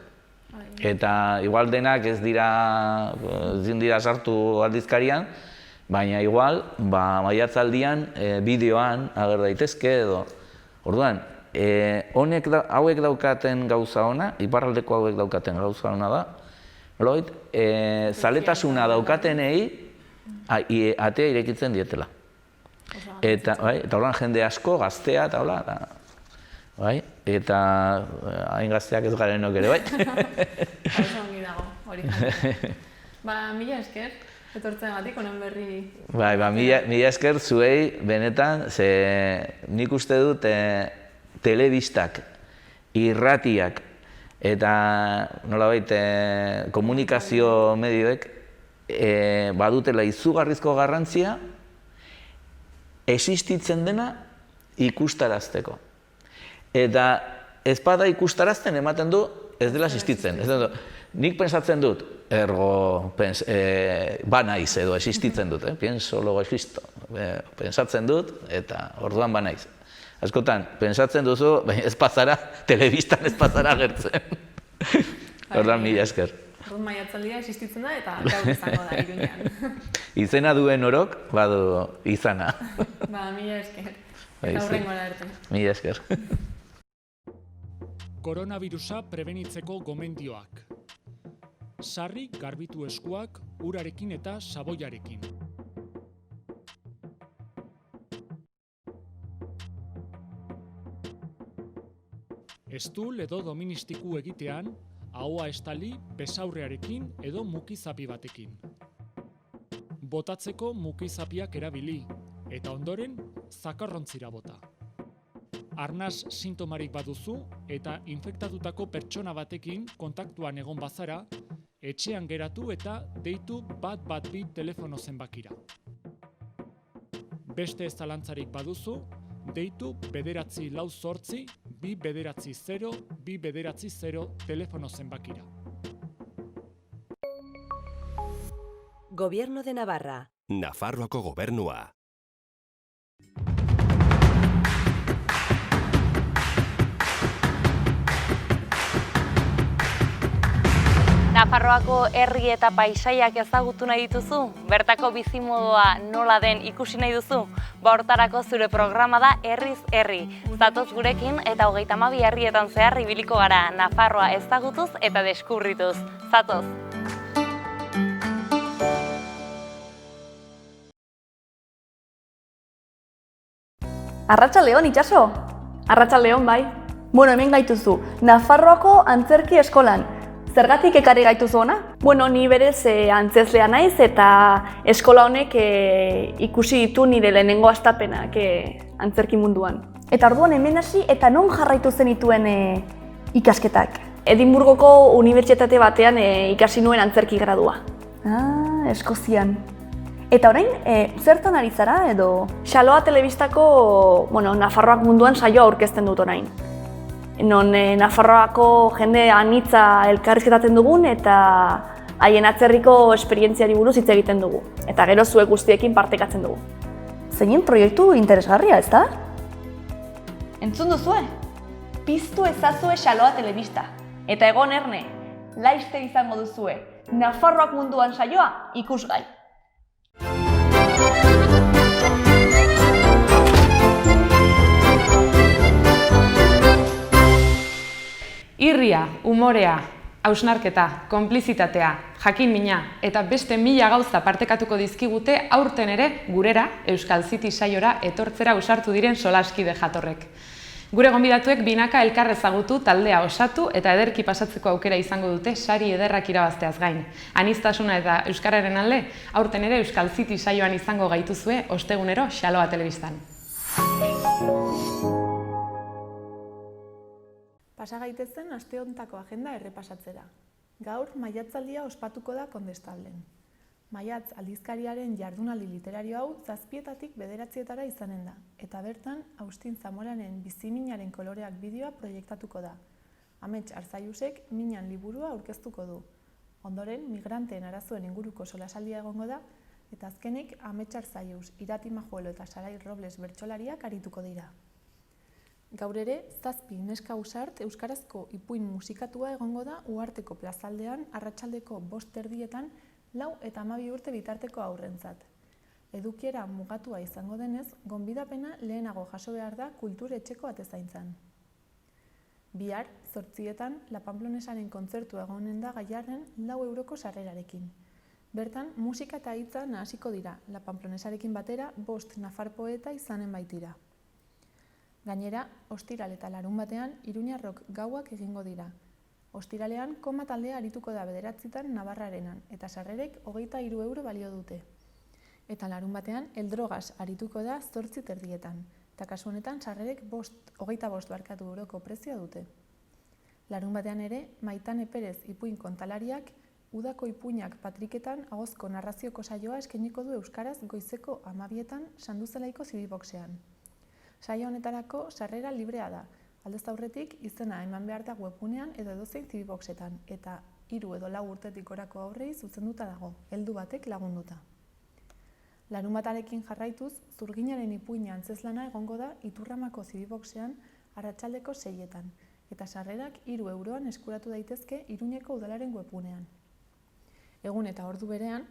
Eta igual denak ez dira sartu aldizkarian, baina igual, maiatzaldian bideoan ager daitezke edo. Orduan, hauek daukaten gauza ona, iparraldeko hauek daukaten gauza ona da, zaletasuna daukatenei atea irekitzen dietela. Eta orduan jende asko, gaztea eta hola, eta hain gazteak ez garenok ere, bai? Hauza ongi dago, hori jantzea. Mila esker, etortzen gatik, honen berri... Mila esker zuei, benetan, ze nik uste dut telebistak, irratiak, eta nolabait komunikazio medioek badutela izugarrizko garrantzia existitzen dena ikustarazteko. Eta ez bada ikustarazten ematen du ez dela existitzen. Nik pensatzen dut, ergo banaiz edo existitzen dut, pienso luego existo. Pensatzen dut eta orduan banaiz. Askotan, pensatzen duzu, ez pazara, telebistan ez pazara agertzen. Orduan, mila esker. Orduan maiatzaldia existitzen da eta gaur izango da Iruñean. Izena duen orok, badu izana. Mila esker. Eta hurrengora arte. Mila esker. Koronavirusa prebenitzeko gomendioak. Sarri garbitu eskuak urarekin eta saboiarekin. Estul edo doministiku egitean, ahoa estali besaurrearekin edo mukizapi batekin. Botatzeko mukizapiak erabili, eta ondoren zakarrontzira bota. Arnas sintomarik baduzu eta infektatutako pertsona batekin kontaktuan egon bazara, etxean geratu eta deitu 112 telefono zenbakira. Beste ez zalantzarik baduzu, deitu 948 290 290 telefono zenbakira. Gobierno de Navarra. Nafarroako gobernua. Nafarroako herri eta paisaiak ezagutu nahi dituzu? Bertako bizimodoa nola den ikusi nahi duzu? Hortarako zure programa da Herriz Herri. Zatoz gurekin eta 32 herrietan zehar ibiliko gara, Nafarroa ezagutuz eta deskubrituz. Zatoz! Arratsaldeon, itxaso! Arratsaldeon, bai. Bueno, hemen gaituzu, Nafarroako antzerki eskolan. Zergatik ekarri gaituzu ona? Bueno, ni berez antzezlea naiz eta eskola honek ikusi ditu nire lehenengo hastapenak antzerki munduan. Eta orduan hemen hasi eta non jarraitu zenituen ikasketak? Edinburgoko unibertsitate batean ikasi nuen antzerki gradua. Eskozian. Eta orain, zertan ari zara edo? Xaloa telebistako, Nafarroak munduan saioa aurkezten dut orain. Non Nafarroako jende anitza elkarrizketatzen dugun eta haien atzerriko esperientziari buruz hitz egiten dugu. Eta gero zuek guztiekin partekatzen dugu. Zeinen proiektu interesgarria, ez da? Entzun duzue? Piztu ezazue Xaloa telebista. Eta egon erne, laiste izango duzue. Nafarroak munduan saioa ikusgai. Irria, umorea, hausnarketa, konplizitatea, jakin-mina eta beste 1000 gauza partekatuko dizkigute aurten ere gurera, Euskal City saiora etortzera ausartu diren solaskide jatorrek. Gure gonbidatuek binaka elkar ezagutu, taldea osatu eta ederki pasatzeko aukera izango dute sari ederrak irabazteaz gain. Aniztasuna eta euskararen alde, aurten ere Euskal City saioan izango gaituzue ostegunero Xaloa telebistan. Pasa gaitezen aste hontako agenda errepasatzera. Gaur maiatzaldia ospatuko da Kondestalden. Maiatz aldizkariaren jardunaldi literario hau 7-etatik 9 izanen da, eta bertan Agustin Zamoranen Biziminaren koloreak bideoa proiektatuko da. Amets Arzaiusek Minan liburua aurkeztuko du. Ondoren, migranteen arazoen inguruko solasaldia egongo da, eta azkenik Amets Arzaius, Irati Majuelo eta Sarai Robles bertsolariak arituko dira. Gaur ere, 7 neska ausart euskarazko ipuin musikatua egongo da Uharteko plazaldean arratsaldeko 5:30 4 eta 12 urte bitarteko haurrentzat. Edukiera mugatua izango denez, gonbidapena lehenago jaso behar da kultur etxeko atezaintzan. Bihar, 8etan, La Pamplonesaren kontzertu egonen da Gaiarren 4 euroko sarrerarekin. Bertan, musika eta hitza nahasiko dira, La Pamplonesarekin batera 5 nafar poeta izanen baitira. Gainera, ostiral eta larunbatean Iruñarrok gauak egingo dira. Ostiralean, koma taldea arituko da 9etan Navarrarenan, eta sarrerek 23 euro balio dute. Eta larunbatean, Eldrogas arituko da 8:30, eta kasu honetan sarrerek 25 euroko prezioa dute. Larunbatean ere, Maitane Perez ipuin kontalariak udako ipuinak patriketan ahozko narrazioko saioa eskainiko du euskaraz goizeko 12etan Sanduzelaiko zibiboxean. Saio honetarako sarrera librea da, aldez aurretik izena eman behar da webgunean edo edozein zibiboxetan, eta 3 edo 4 urtetik gorako aurrei zuzenduta dago, heldu batek lagunduta. Larunbatarekin jarraituz, Zurginaren ipuina antzezlana egongo da Iturramako zibiboxean arratsaldeko 6etan, eta sarrerak 3 euroan eskuratu daitezke Iruñeko udalaren webgunean. Egun eta ordu berean,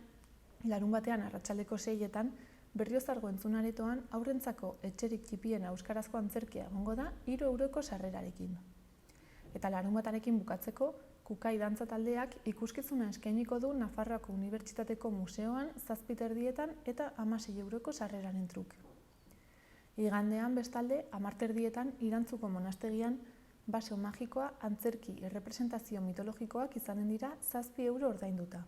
larunbatean arratsaldeko 6etan, Berriozargo entzunaretoan aurrentzako etxerik txipien euskarazko antzerkia egongo da 3 euroko sarrerarekin. Eta larunbatarekin bukatzeko, Kukai dantza taldeak ikuskizuna eskainiko du Nafarroako Unibertsitateko Museoan 7:30 eta 16 euroko sarreraren truk. Igandean bestalde 10:30 Irantzuko monastegian Baseo magikoa antzerki errepresentazio mitologikoak izanen dira 7 euro ordainduta.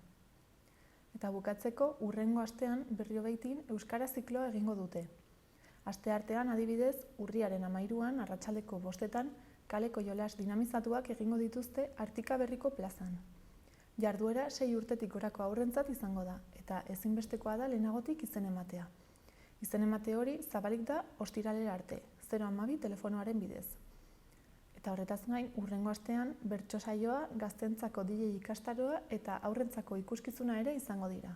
Eta bukatzeko, hurrengo astean Berriobeitin euskara zikloa egingo dute. Asteartean adibidez, urriaren 13an arratsaldeko 5etan kaleko jolas dinamizatuak egingo dituzte Artika Berriko plazan. Jarduera 6 urtetik gorako haurrentzat izango da, eta ezinbestekoa da lehenagotik izen ematea. Izen emate hori zabalik da ostiralera arte, 012 telefonoaren bidez. Eta horretaz gain, hurrengo astean, bertso saioa, gaztentzako DJ ikastaroa eta aurrentzako ikuskizuna ere izango dira.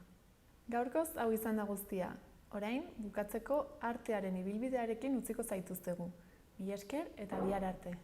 Gaurkoz hau izan da guztia. Orain, bukatzeko artearen ibilbidearekin utziko zaituztegu. Mila esker eta bihar arte.